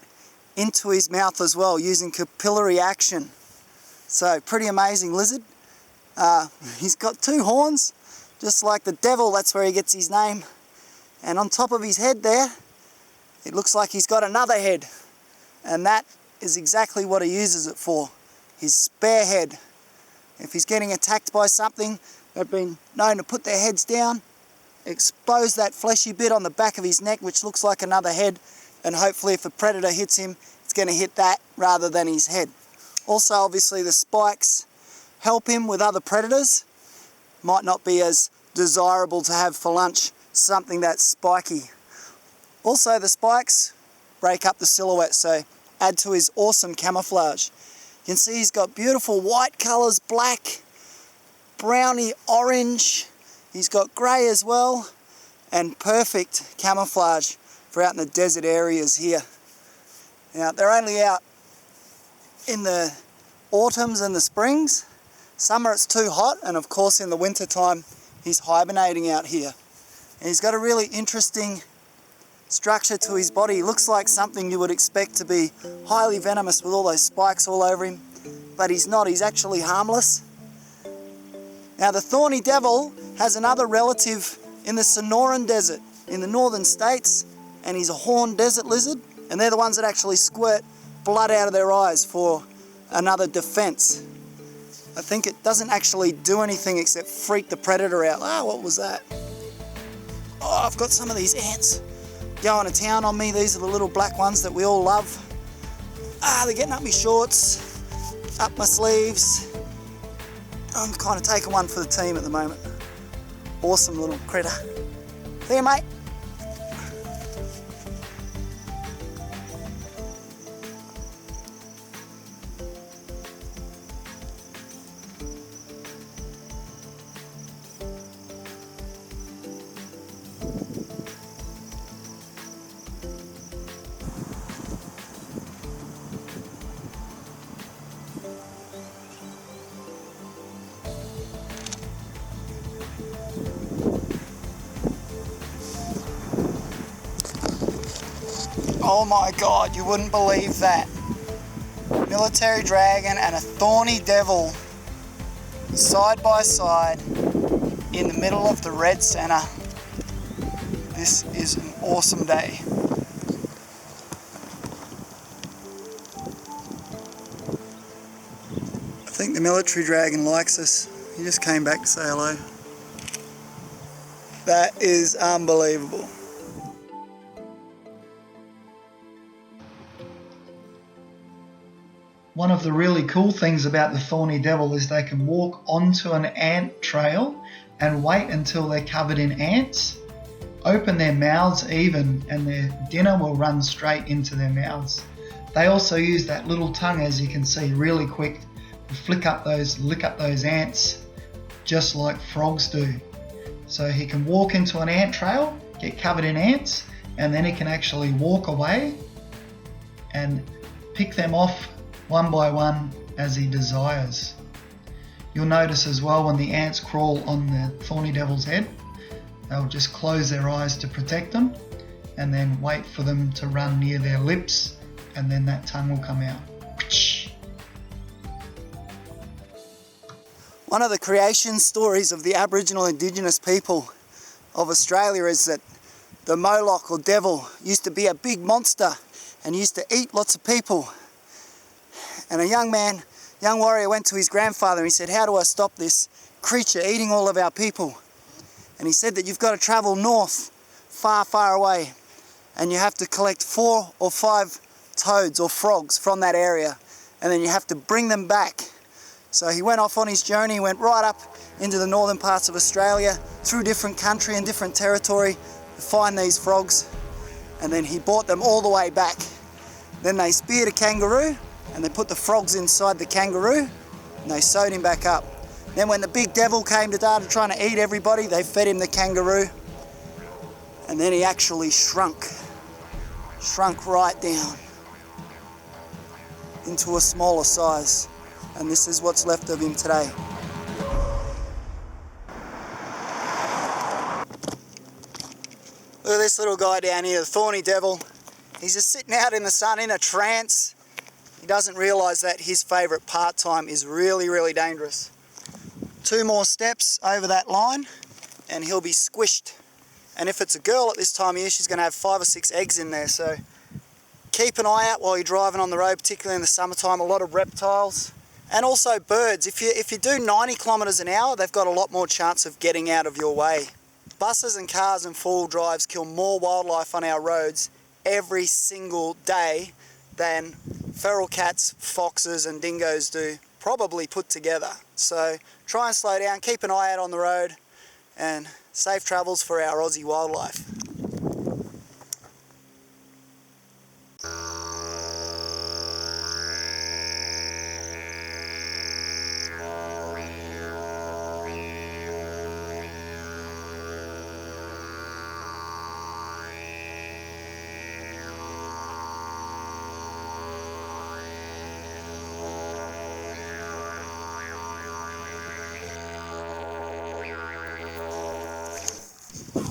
into his mouth as well using capillary action. So pretty amazing lizard. He's got 2 horns, just like the devil, that's where he gets his name. And on top of his head there, it looks like he's got another head, and that is exactly what he uses it for, his spare head. If he's getting attacked by something, they've been known to put their heads down, expose that fleshy bit on the back of his neck, which looks like another head, and hopefully if a predator hits him, it's going to hit that rather than his head. Also, obviously, the spikes help him with other predators. Might not be as desirable to have for lunch something that's spiky. Also, the spikes break up the silhouette, so add to his awesome camouflage. You can see he's got beautiful white colours, black, browny orange. He's got grey as well, and perfect camouflage for out in the desert areas here. Now, they're only out in the autumns and the springs. Summer it's too hot, and of course in the winter time he's hibernating out here. And he's got a really interesting structure to his body. He looks like something you would expect to be highly venomous with all those spikes all over him, but he's not. He's actually harmless. Now the thorny devil has another relative in the Sonoran Desert in the northern states, and he's a horned desert lizard, and they're the ones that actually squirt blood out of their eyes for another defense. I think it doesn't actually do anything except freak the predator out. Ah, what was that? Oh, I've got some of these ants going to town on me. These are the little black ones that we all love. Ah, they're getting up my shorts, up my sleeves. I'm kind of taking one for the team at the moment. Awesome little critter. See you, mate. Oh my God, you wouldn't believe that. Military dragon and a thorny devil side by side in the middle of the red centre. This is an awesome day. I think the military dragon likes us. He just came back to say hello. That is unbelievable. One of the really cool things about the thorny devil is they can walk onto an ant trail and wait until they're covered in ants, open their mouths even, and their dinner will run straight into their mouths. They also use that little tongue, as you can see, really quick to lick up those ants, just like frogs do. So he can walk into an ant trail, get covered in ants, and then he can actually walk away and pick them off one by one as he desires. You'll notice as well when the ants crawl on the thorny devil's head, they'll just close their eyes to protect them and then wait for them to run near their lips, and then that tongue will come out. One of the creation stories of the Aboriginal Indigenous people of Australia is that the Moloch or devil used to be a big monster and used to eat lots of people. And a young warrior went to his grandfather and he said, "How do I stop this creature eating all of our people?" And he said that you've got to travel north, far, far away, and you have to collect 4 or 5 toads or frogs from that area, and then you have to bring them back. So he went off on his journey, went right up into the northern parts of Australia, through different country and different territory to find these frogs, and then he brought them all the way back. Then they speared a kangaroo, and they put the frogs inside the kangaroo, and they sewed him back up. Then when the big devil came to start trying to eat everybody, they fed him the kangaroo, and then he actually shrunk right down into a smaller size. And this is what's left of him today. Look at this little guy down here, the thorny devil. He's just sitting out in the sun in a trance. He doesn't realise that his favourite part-time is really, really dangerous. 2 more steps over that line and he'll be squished. And if it's a girl at this time of year, she's going to have 5 or 6 eggs in there. So keep an eye out while you're driving on the road, particularly in the summertime. A lot of reptiles and also birds. If you do 90 kilometres an hour, they've got a lot more chance of getting out of your way. Buses and cars and four-wheel drives kill more wildlife on our roads every single day than feral cats, foxes and dingoes do, probably put together. So try and slow down, keep an eye out on the road, and safe travels for our Aussie wildlife.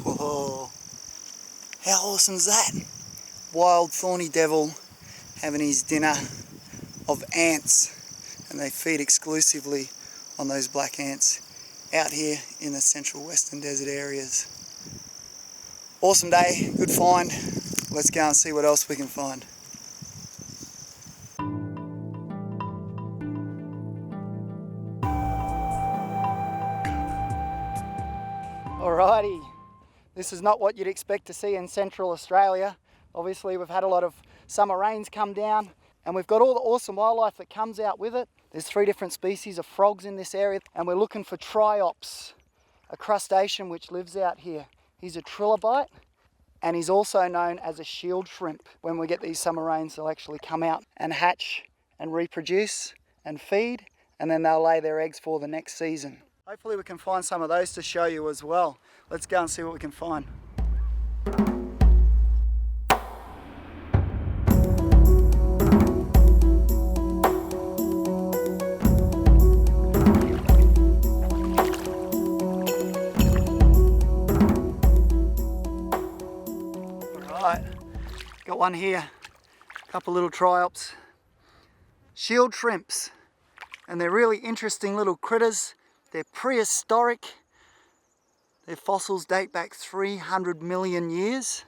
Whoa, how awesome is that? Wild thorny devil having his dinner of ants, and they feed exclusively on those black ants out here in the central western desert areas. Awesome day, good find. Let's go and see what else we can find. Alrighty, this is not what you'd expect to see in Central Australia. Obviously we've had a lot of summer rains come down and we've got all the awesome wildlife that comes out with it. There's 3 different species of frogs in this area, and we're looking for triops, a crustacean which lives out here. He's a trilobite and he's also known as a shield shrimp. When we get these summer rains, they'll actually come out and hatch and reproduce and feed, and then they'll lay their eggs for the next season. Hopefully we can find some of those to show you as well. Let's go and see what we can find. Alright, Got one here, a couple little triops. Shield shrimps, and they're really interesting little critters. They're prehistoric. Their fossils date back 300 million years.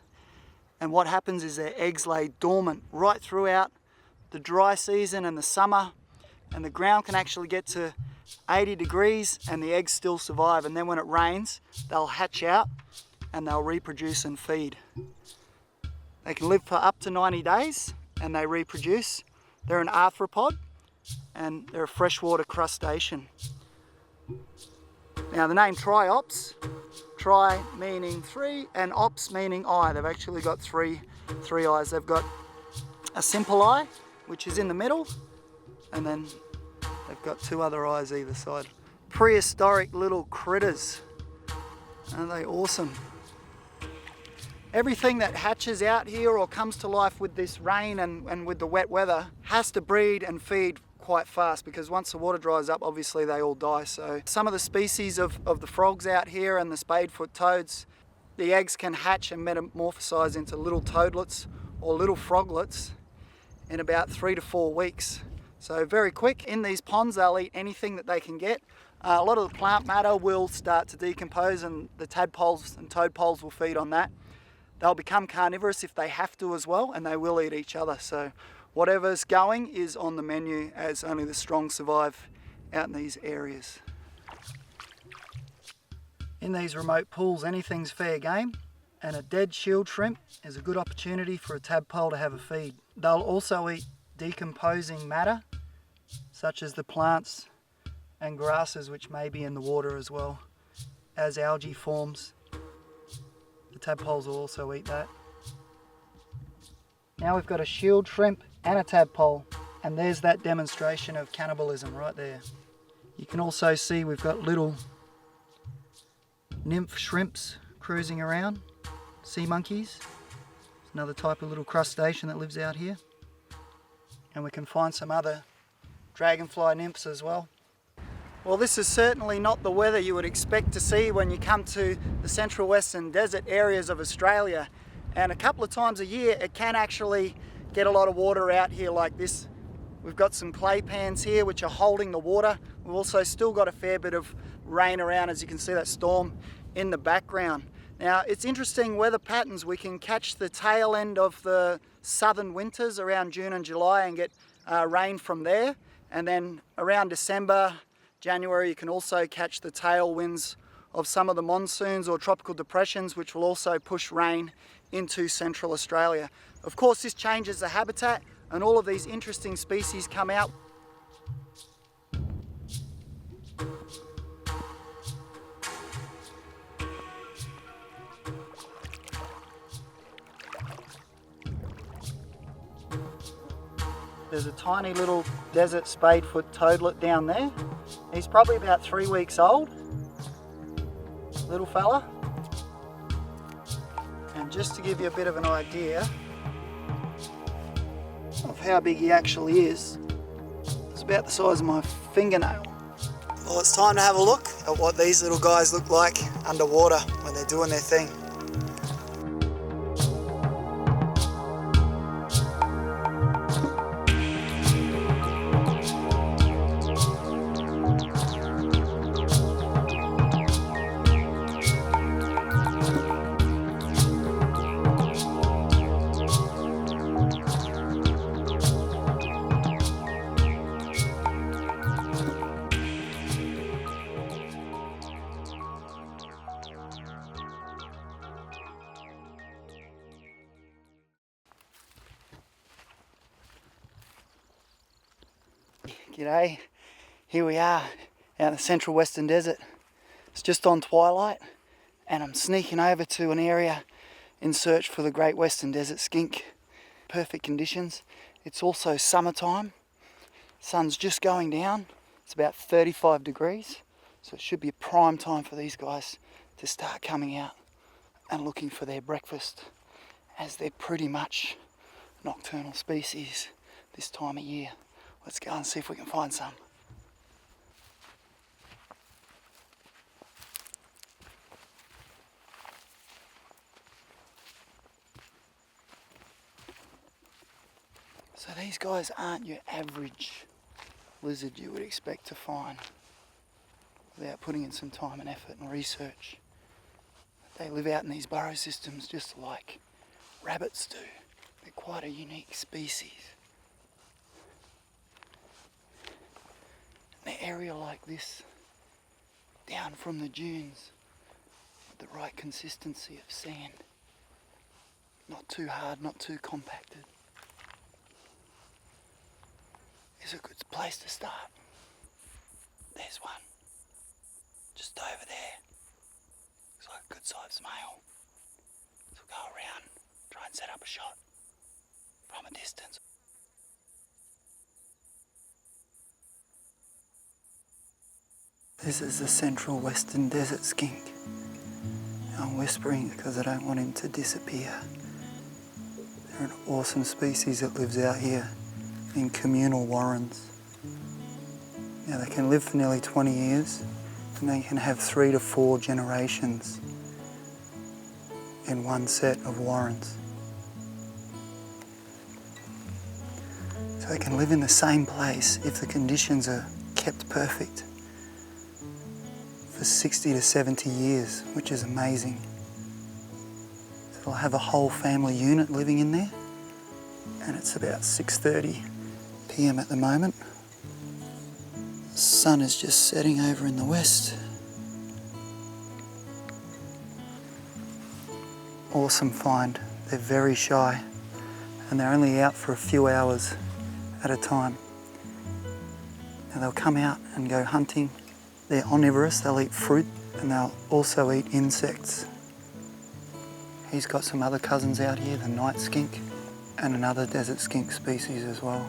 And what happens is their eggs lay dormant right throughout the dry season and the summer, and the ground can actually get to 80 degrees and the eggs still survive. And then when it rains, they'll hatch out and they'll reproduce and feed. They can live for up to 90 days and they reproduce. They're an arthropod and they're a freshwater crustacean. Now the name triops, tri meaning three and ops meaning eye. They've actually got three eyes. They've got a simple eye, which is in the middle, and then they've got two other eyes either side. Prehistoric little critters. Aren't they awesome? Everything that hatches out here or comes to life with this rain and with the wet weather has to breed and feed quite fast, because once the water dries up, obviously they all die. So some of the species of the frogs out here and the spadefoot toads, the eggs can hatch and metamorphosize into little toadlets or little froglets in about 3 to 4 weeks. So very quick. In these ponds, they'll eat anything that they can get. A lot of the plant matter will start to decompose and the tadpoles and toadpoles will feed on that. They'll become carnivorous if they have to as well, and they will eat each other. So whatever's going is on the menu, as only the strong survive out in these areas. In these remote pools, anything's fair game, and a dead shield shrimp is a good opportunity for a tadpole to have a feed. They'll also eat decomposing matter, such as the plants and grasses which may be in the water as well. As algae forms, the tadpoles will also eat that. Now we've got a shield shrimp and a tadpole, and there's that demonstration of cannibalism right there. You can also see we've got little nymph shrimps cruising around, sea monkeys. It's another type of little crustacean that lives out here. And we can find some other dragonfly nymphs as well. Well, this is certainly not the weather you would expect to see when you come to the central western desert areas of Australia. And a couple of times a year it can actually get a lot of water out here like this. We've got some clay pans here which are holding the water. We've also still got a fair bit of rain around, as you can see that storm in the background. Now it's interesting weather patterns. We can catch the tail end of the southern winters around June and July and get rain from there. And then around December, January, you can also catch the tailwinds of some of the monsoons or tropical depressions, which will also push rain into central Australia. Of course, this changes the habitat and all of these interesting species come out. There's a tiny little desert spadefoot toadlet down there. He's probably about 3 weeks old, little fella. And just to give you a bit of an idea of how big he actually is, it's about the size of my fingernail. Well, it's time to have a look at what these little guys look like underwater when they're doing their thing. G'day, here we are out in the central western desert. It's just on twilight and I'm sneaking over to an area in search for the great western desert skink. Perfect conditions. It's also summertime. Sun's just going down. It's about 35 degrees, so it should be a prime time for these guys to start coming out and looking for their breakfast, as they're pretty much nocturnal species this time of year. Let's go and see if we can find some. So these guys aren't your average lizard you would expect to find without putting in some time and effort and research. They live out in these burrow systems just like rabbits do. They're quite a unique species. An area like this, down from the dunes, with the right consistency of sand. Not too hard, not too compacted. Is a good place to start. There's one. Just over there. Looks like a good sized male. So we'll go around, try and set up a shot from a distance. This is the central western desert skink. I'm whispering because I don't want him to disappear. They're an awesome species that lives out here in communal warrens. Now they can live for nearly 20 years and they can have 3 to 4 generations in one set of warrens. So they can live in the same place if the conditions are kept perfect for 60 to 70 years, which is amazing. So they'll have a whole family unit living in there, and it's about 6:30 p.m. at the moment. The sun is just setting over in the west. Awesome find. They're very shy and they're only out for a few hours at a time. Now they'll come out and go hunting. They're omnivorous, they'll eat fruit and they'll also eat insects. He's got some other cousins out here, the night skink and another desert skink species as well.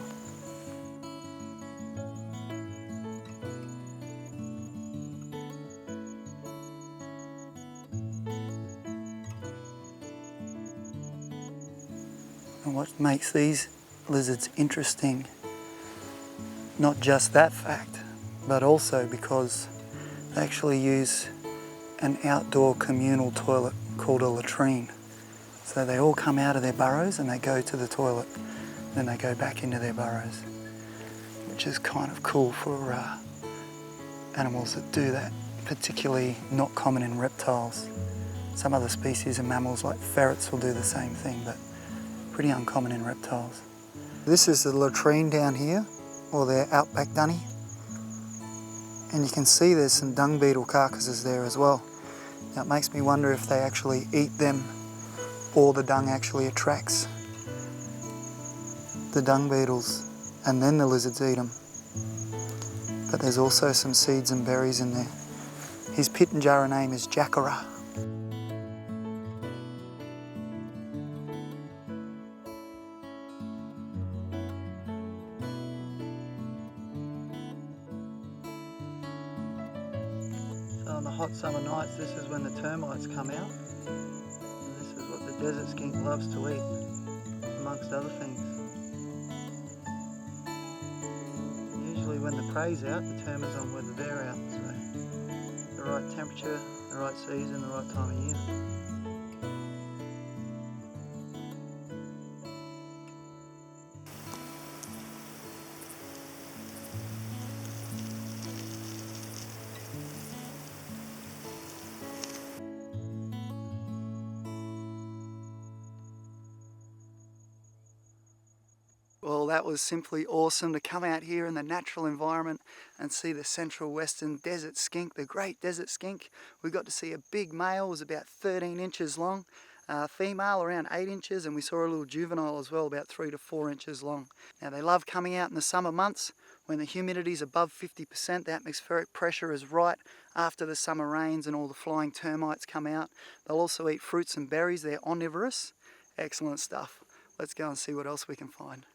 And what makes these lizards interesting, not just that fact, but also because they actually use an outdoor communal toilet called a latrine. So they all come out of their burrows and they go to the toilet, then they go back into their burrows, which is kind of cool for animals that do that, particularly not common in reptiles. Some other species of mammals like ferrets will do the same thing, but pretty uncommon in reptiles. This is the latrine down here, or their Outback dunny. And you can see there's some dung beetle carcasses there as well. Now it makes me wonder if they actually eat them or the dung actually attracts the dung beetles and then the lizards eat them. But there's also some seeds and berries in there. His Pittenjara name is Jackara. So on the hot summer nights, this is when the termites come out. And this is what the desert skink loves to eat, amongst other things. Usually when the prey's out, the term is on whether they're out. So the right temperature, the right season, the right time of year. Well, that was simply awesome to come out here in the natural environment and see the central western desert skink, the great desert skink. We got to see a big male, was about 13 inches long, female around 8 inches, and we saw a little juvenile as well, about 3 to 4 inches long. Now they love coming out in the summer months when the humidity is above 50%, the atmospheric pressure is right after the summer rains and all the flying termites come out. They'll also eat fruits and berries, they're omnivorous. Excellent stuff. Let's go and see what else we can find.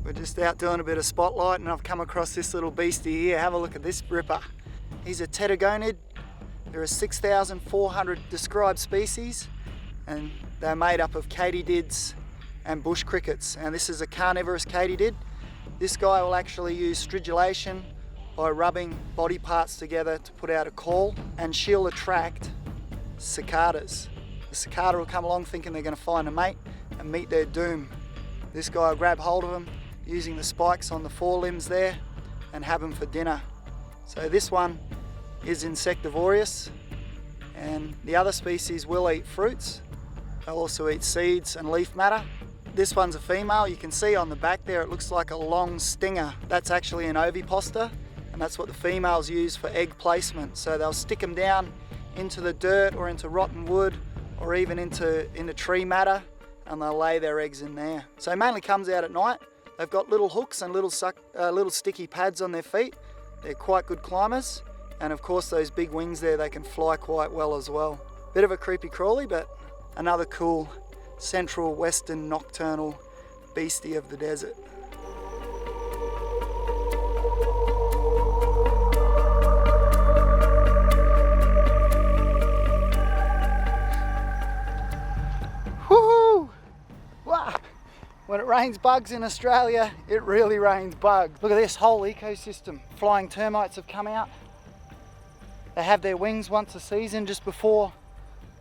We're just out doing a bit of spotlight and I've come across this little beastie here. Have a look at this ripper. He's a pterygonid. There are 6,400 described species and they're made up of katydids and bush crickets. And this is a carnivorous katydid. This guy will actually use stridulation by rubbing body parts together to put out a call, and she'll attract cicadas. The cicada will come along thinking they're going to find a mate and meet their doom. This guy will grab hold of them using the spikes on the forelimbs there and have them for dinner. So this one is insectivorous, and the other species will eat fruits. They'll also eat seeds and leaf matter. This one's a female. You can see on the back there it looks like a long stinger. That's actually an ovipositor, and that's what the females use for egg placement. So they'll stick them down into the dirt or into rotten wood or even into tree matter, and they'll lay their eggs in there. So it mainly comes out at night. They've got little hooks and little sticky pads on their feet. They're quite good climbers, and of course those big wings there, they can fly quite well as well. Bit of a creepy crawly, but another cool central western nocturnal beastie of the desert. Woohoo! Wow! When it rains bugs in Australia, it really rains bugs. Look at this whole ecosystem. Flying termites have come out. They have their wings once a season, just before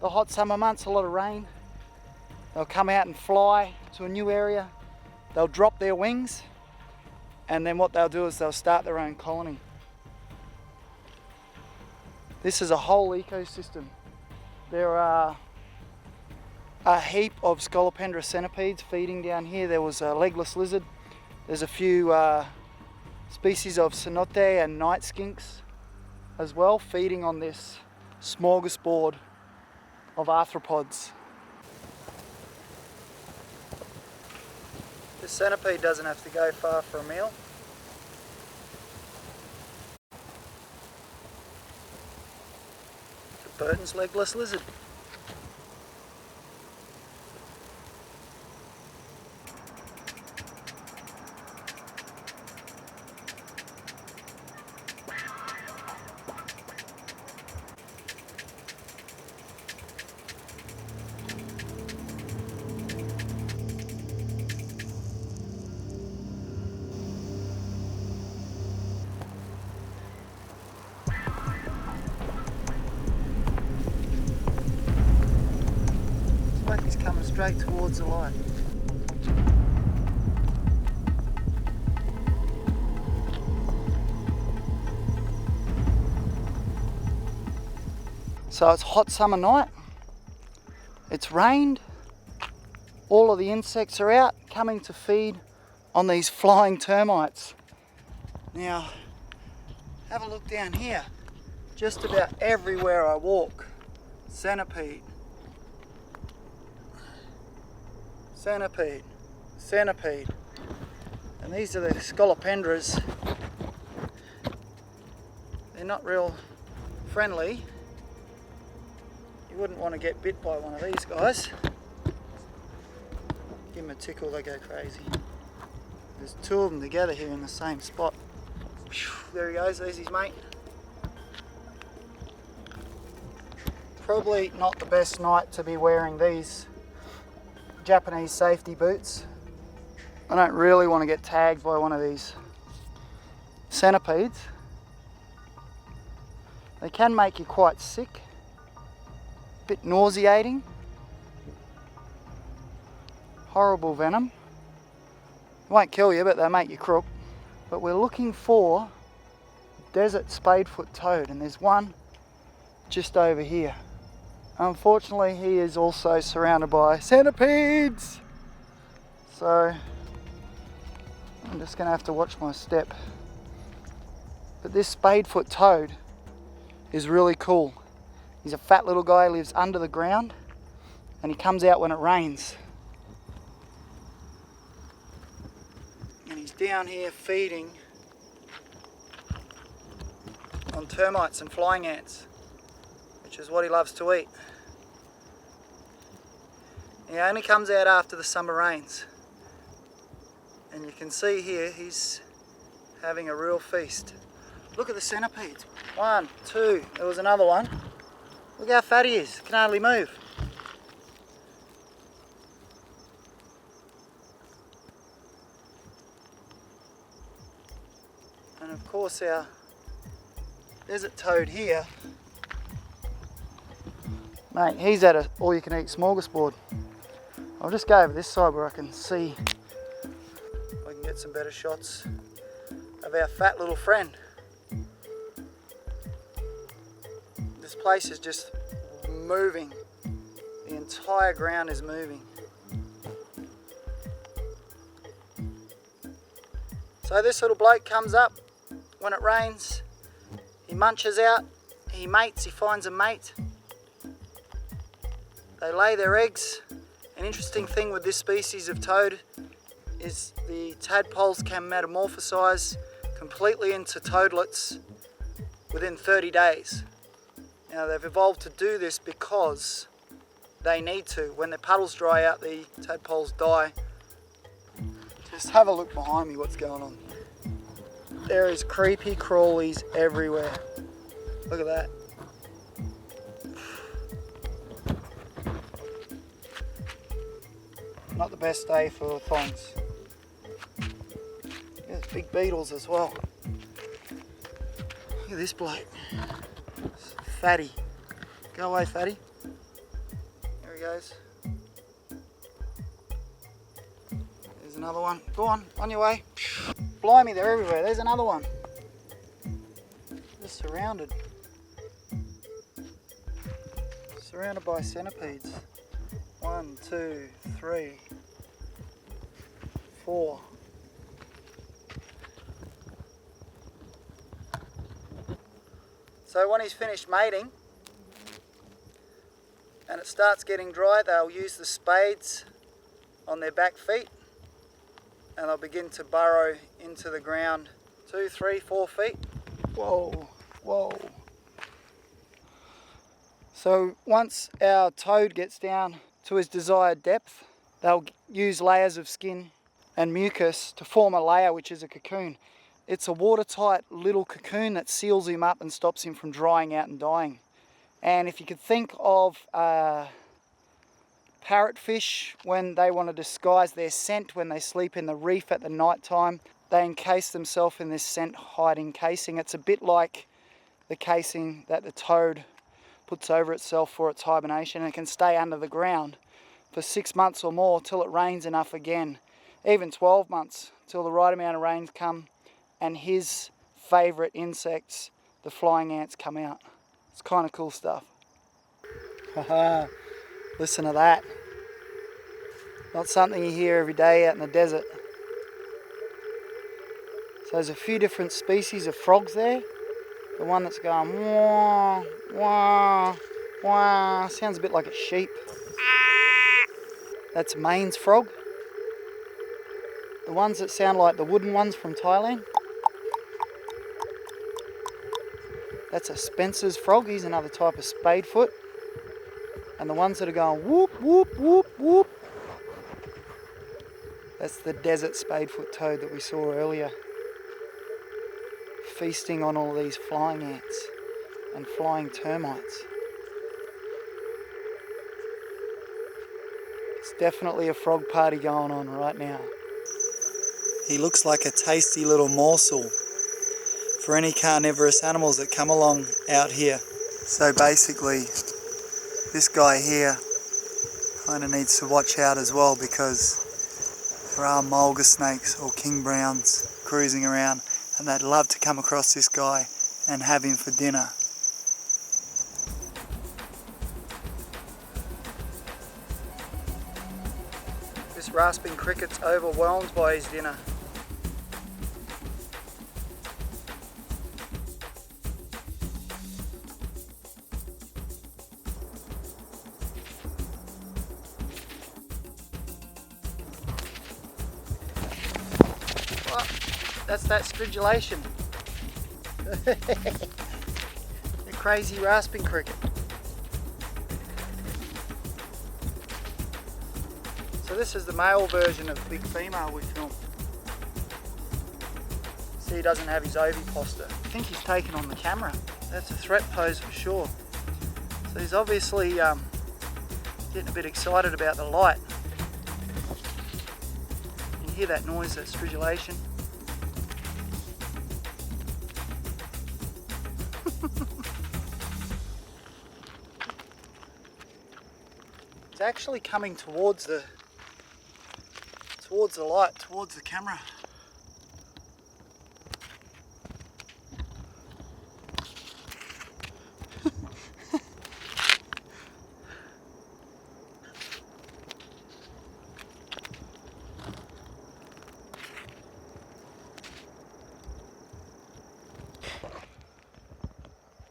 the hot summer months, a lot of rain. They'll come out and fly to a new area. They'll drop their wings, and then what they'll do is they'll start their own colony. This is a whole ecosystem. There are a heap of Scolopendra centipedes feeding down here. There was a legless lizard. There's a few species of cenote and night skinks as well, feeding on this smorgasbord of arthropods. This centipede doesn't have to go far for a meal. The Burton's legless lizard. He's coming straight towards the light. So it's a hot summer night. It's rained. All of the insects are out coming to feed on these flying termites. Now, have a look down here. Just about everywhere I walk, centipede. Centipede, centipede, and these are the Scolopendras. They're not real friendly. You wouldn't want to get bit by one of these guys. Give them a tickle, they go crazy. There's two of them together here in the same spot. There he goes, there's his mate. Probably not the best night to be wearing these Japanese safety boots. I don't really want to get tagged by one of these centipedes. They can make you quite sick, a bit nauseating, horrible venom. Won't kill you, but they make you crook. But we're looking for desert spadefoot toad, and there's one just over here. Unfortunately, he is also surrounded by centipedes. So I'm just going to have to watch my step. But this spadefoot toad is really cool. He's a fat little guy, lives under the ground, and he comes out when it rains. And he's down here feeding on termites and flying ants, which is what he loves to eat. He only comes out after the summer rains. And you can see here he's having a real feast. Look at the centipedes. 1, 2, there was another one. Look how fat he is, can hardly move. And of course our desert toad here Mate, he's at a all-you-can-eat smorgasbord. I'll just go over this side where I can see if I can get some better shots of our fat little friend. This place is just moving. The entire ground is moving. So this little bloke comes up when it rains, he munches out, he mates, he finds a mate. They lay their eggs. An interesting thing with this species of toad is the tadpoles can metamorphosize completely into toadlets within 30 days. Now they've evolved to do this because they need to. When their puddles dry out, the tadpoles die. Just have a look behind me what's going on. There is creepy crawlies everywhere. Look at that. Not the best day for thongs. There's big beetles as well. Look at this bloke. It's fatty. Go away, fatty. There he goes. There's another one. Go on your way. Blimey, they're everywhere. There's another one. Just surrounded. Surrounded by centipedes. 1, 2, 3, 4. So when he's finished mating and it starts getting dry, they'll use the spades on their back feet and they'll begin to burrow into the ground 2, 3, 4 feet. Whoa, whoa. So once our toad gets down to his desired depth, they'll use layers of skin and mucus to form a layer which is a cocoon. It's a watertight little cocoon that seals him up and stops him from drying out and dying. And if you could think of parrotfish when they want to disguise their scent when they sleep in the reef at the night time, they encase themselves in this scent hiding casing. It's a bit like the casing that the toad puts over itself for its hibernation, and it can stay under the ground for 6 months or more till it rains enough again, even 12 months till the right amount of rains come and his favourite insects, the flying ants, come out. It's kind of cool stuff. Haha, listen to that. Not something you hear every day out in the desert. So there's a few different species of frogs there. The one that's going wah, wah, wah, sounds a bit like a sheep. That's Maine's frog. The ones that sound like the wooden ones from Thailand. That's a Spencer's frog, he's another type of spadefoot. And the ones that are going whoop, whoop, whoop, whoop. That's the desert spadefoot toad that we saw earlier. Feasting on all these flying ants and flying termites. It's definitely a frog party going on right now. He looks like a tasty little morsel for any carnivorous animals that come along out here. So basically, this guy here kind of needs to watch out as well, because there are mulga snakes or king browns cruising around, and they'd love to come across this guy and have him for dinner. This rasping cricket's overwhelmed by his dinner. That's that stridulation. The crazy rasping cricket. So this is the male version of the big female we filmed. See, he doesn't have his ovipositor. I think he's taken on the camera. That's a threat pose for sure. So he's obviously getting a bit excited about the light. You can hear that noise, that stridulation. It's actually coming towards the light, towards the camera.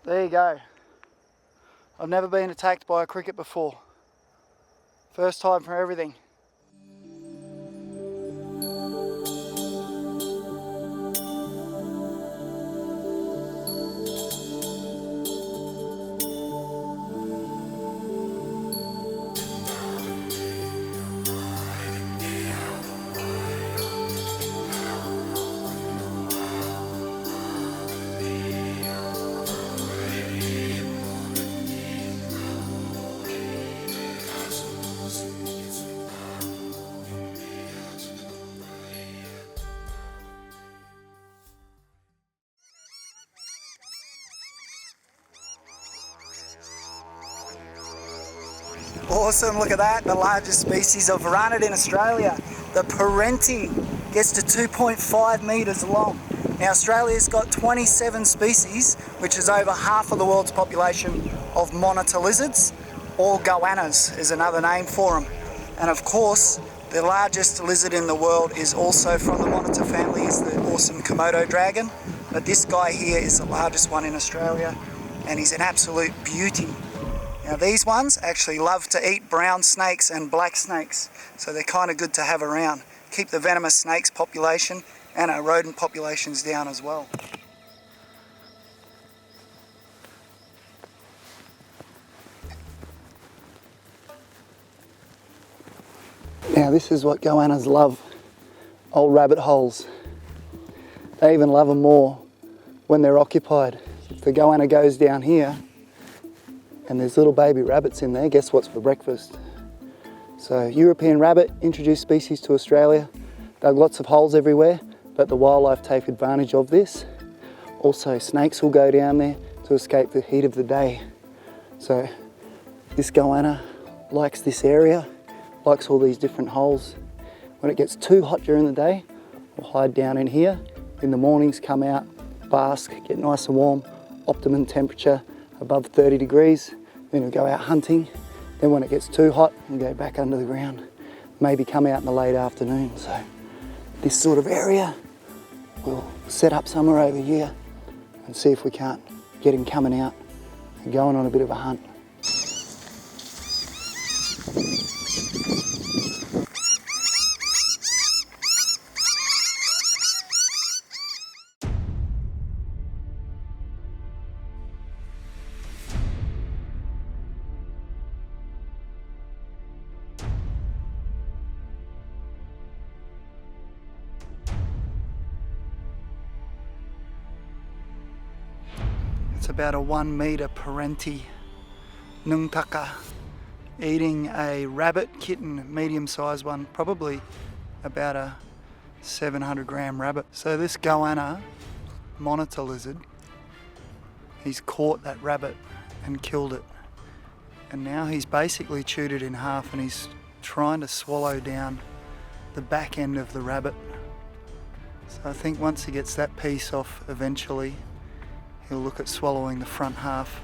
There you go. I've never been attacked by a cricket before. First time for everything. Awesome, look at that, the largest species of ranid in Australia. The parenti gets to 2.5 metres long. Now Australia's got 27 species, which is over half of the world's population of monitor lizards, or goannas is another name for them. And of course, the largest lizard in the world is also from the monitor family, is the awesome Komodo dragon. But this guy here is the largest one in Australia, and he's an absolute beauty. Now these ones actually love to eat brown snakes and black snakes, so they're kind of good to have around. Keep the venomous snakes population and our rodent populations down as well. Now this is what goannas love, old rabbit holes. They even love them more when they're occupied. If the goanna goes down here, and there's little baby rabbits in there, guess what's for breakfast? So European rabbit, introduced species to Australia, dug lots of holes everywhere, but the wildlife take advantage of this. Also snakes will go down there to escape the heat of the day. So this goanna likes this area, likes all these different holes. When it gets too hot during the day, we'll hide down in here. In the mornings come out, bask, get nice and warm, optimum temperature, above 30 degrees, then we'll go out hunting. Then when it gets too hot, we'll go back under the ground. Maybe come out in the late afternoon. So this sort of area, we'll set up somewhere over here and see if we can't get him coming out and going on a bit of a hunt. It's about a 1 metre parenti nungtaka eating a rabbit kitten, medium-sized one, probably about a 700 gram rabbit. So this goanna monitor lizard, he's caught that rabbit and killed it, and now he's basically chewed it in half and he's trying to swallow down the back end of the rabbit. So I think once he gets that piece off, eventually he'll look at swallowing the front half.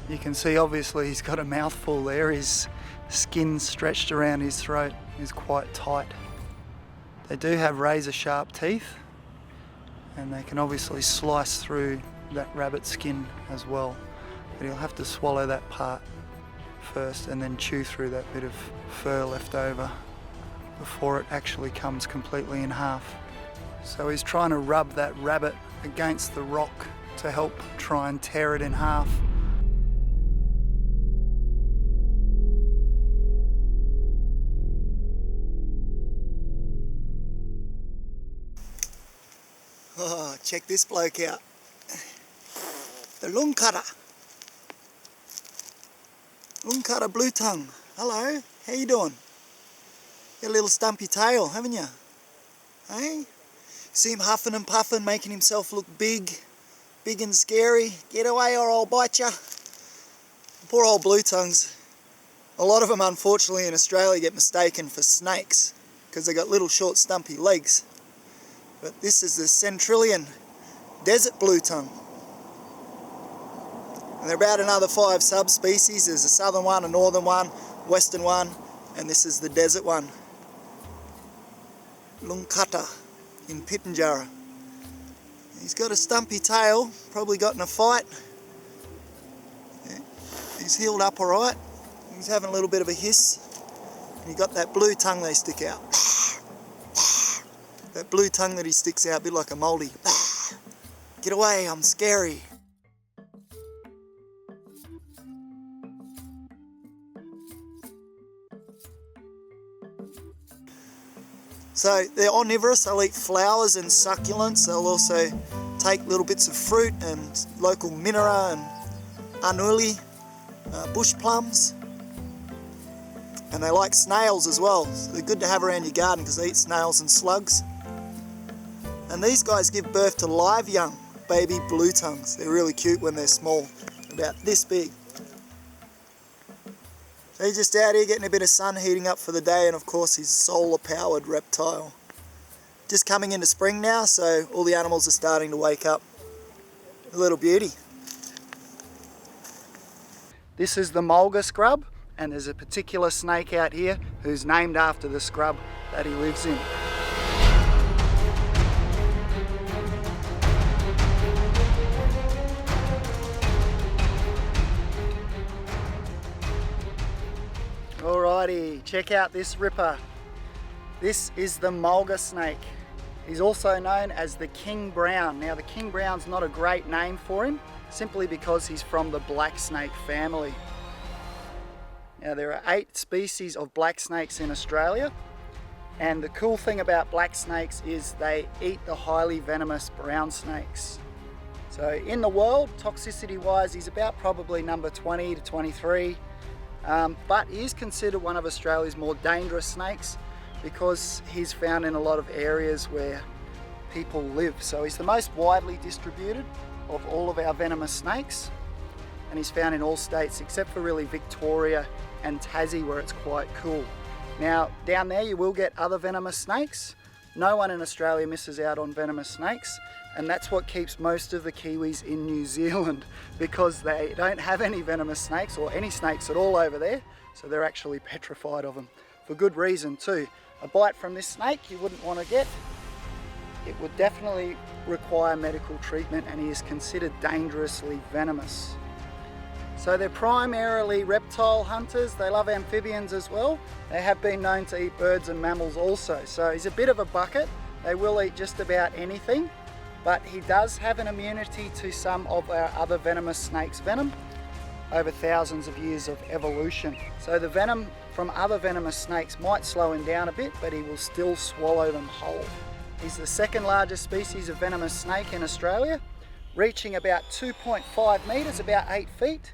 You can see obviously he's got a mouthful there. His skin stretched around his throat is quite tight. They do have razor sharp teeth, and they can obviously slice through that rabbit skin as well. But he'll have to swallow that part first and then chew through that bit of fur left over before it actually comes completely in half. So he's trying to rub that rabbit against the rock to help try and tear it in half. Oh, check this bloke out. The lungkara blue tongue. Hello, how you doing? Got a little stumpy tail, haven't you? Hey? See him huffing and puffing, making himself look big and scary. Get away or I'll bite ya. Poor old blue tongues. A lot of them, unfortunately, in Australia get mistaken for snakes because they've got little short stumpy legs. But this is the Centralian desert blue tongue. And there are about another 5 subspecies. There's a southern one, a northern one, western one, and this is the desert one. Lungkata in Pitjantjatjara. He's got a stumpy tail, probably got in a fight. Yeah. He's healed up alright. He's having a little bit of a hiss. And he got that blue tongue they stick out. That blue tongue that he sticks out, a bit like a mouldy. Get away, I'm scary. So they're omnivorous, they'll eat flowers and succulents. They'll also take little bits of fruit and local minera and anuli, bush plums. And they like snails as well. So they're good to have around your garden because they eat snails and slugs. And these guys give birth to live young baby blue tongues. They're really cute when they're small, about this big. So he's just out here getting a bit of sun, heating up for the day, and of course he's solar powered reptile. Just coming into spring now, so all the animals are starting to wake up. A little beauty. This is the mulga scrub, and there's a particular snake out here who's named after the scrub that he lives in. Alrighty, check out this ripper. This is the mulga snake. He's also known as the King Brown. Now the King Brown's not a great name for him, simply because he's from the black snake family. Now there are 8 species of black snakes in Australia, and the cool thing about black snakes is they eat the highly venomous brown snakes. So in the world, toxicity wise, he's about probably number 20 to 23. But he is considered one of Australia's more dangerous snakes because he's found in a lot of areas where people live. So he's the most widely distributed of all of our venomous snakes, and he's found in all states except for really Victoria and Tassie, where it's quite cool. Now down there you will get other venomous snakes. No one in Australia misses out on venomous snakes, and that's what keeps most of the Kiwis in New Zealand, because they don't have any venomous snakes or any snakes at all over there, so they're actually petrified of them, for good reason too. A bite from this snake you wouldn't want to get. It would definitely require medical treatment, and he is considered dangerously venomous. So they're primarily reptile hunters. They love amphibians as well. They have been known to eat birds and mammals also. So he's a bit of a bucket. They will eat just about anything, but he does have an immunity to some of our other venomous snakes' venom over thousands of years of evolution. So the venom from other venomous snakes might slow him down a bit, but he will still swallow them whole. He's the second largest species of venomous snake in Australia, reaching about 2.5 metres, about 8 feet.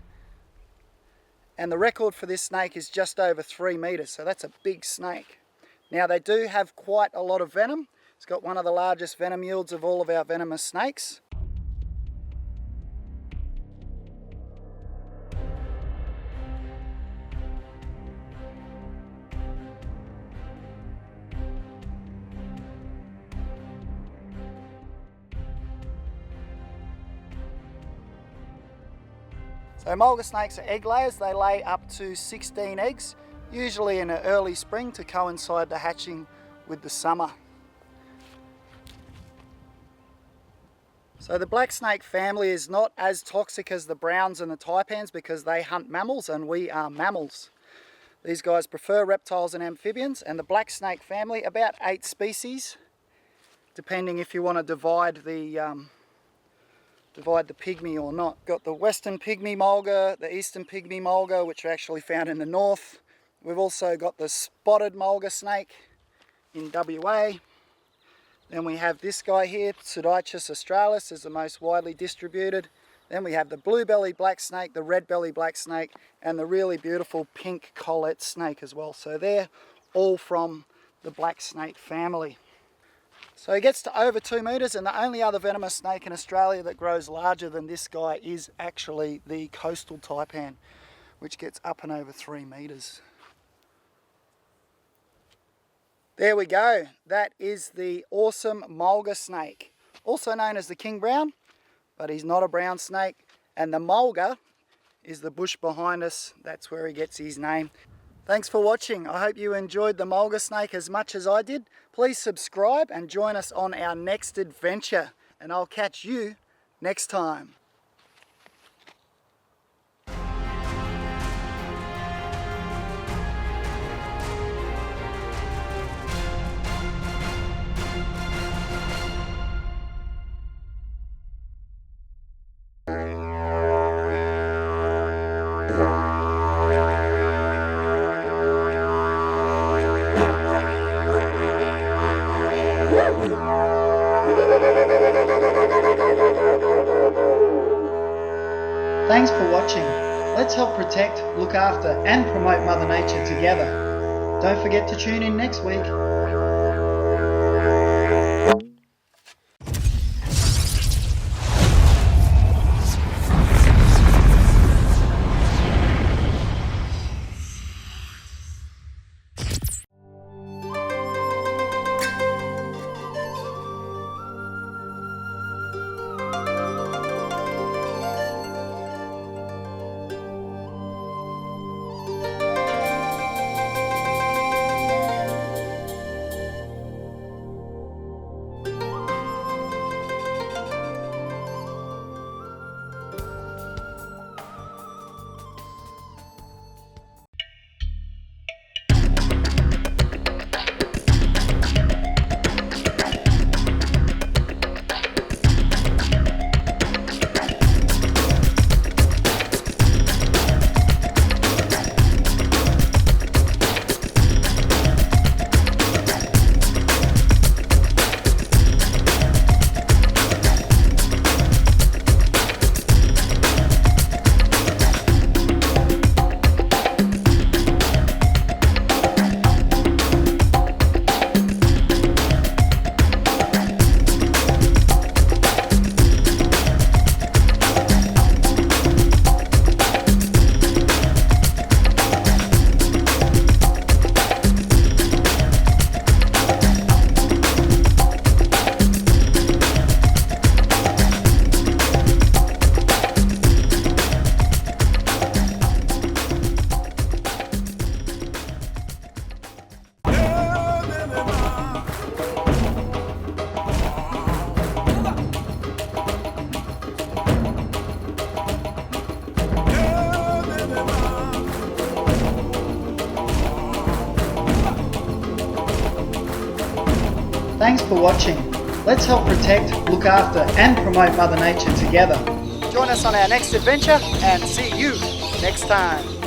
And the record for this snake is just over 3 metres, so that's a big snake. Now they do have quite a lot of venom. It's got one of the largest venom yields of all of our venomous snakes. So mulga snakes are egg layers. They lay up to 16 eggs, usually in the early spring to coincide the hatching with the summer. So the black snake family is not as toxic as the browns and the taipans because they hunt mammals and we are mammals. These guys prefer reptiles and amphibians, and the black snake family, about 8 species, depending if you want to divide the pygmy or not. Got the western pygmy mulga, the eastern pygmy mulga, which are actually found in the north. We've also got the spotted mulga snake in WA. Then we have this guy here, Pseudichus australis, is the most widely distributed. Then we have the blue-bellied black snake, the red-bellied black snake, and the really beautiful pink collet snake as well. So they're all from the black snake family. So he gets to over 2 metres, and the only other venomous snake in Australia that grows larger than this guy is actually the coastal taipan, which gets up and over 3 metres. There we go. That is the awesome mulga snake, also known as the king brown, but he's not a brown snake. And the mulga is the bush behind us. That's where he gets his name. Thanks for watching. I hope you enjoyed the mulga snake as much as I did. Please subscribe and join us on our next adventure. And I'll catch you next time. Thanks for watching. Let's help protect, look after and promote Mother Nature together. Don't forget to tune in next week. Thanks for watching. Let's help protect, look after and promote Mother Nature together. Join us on our next adventure and see you next time.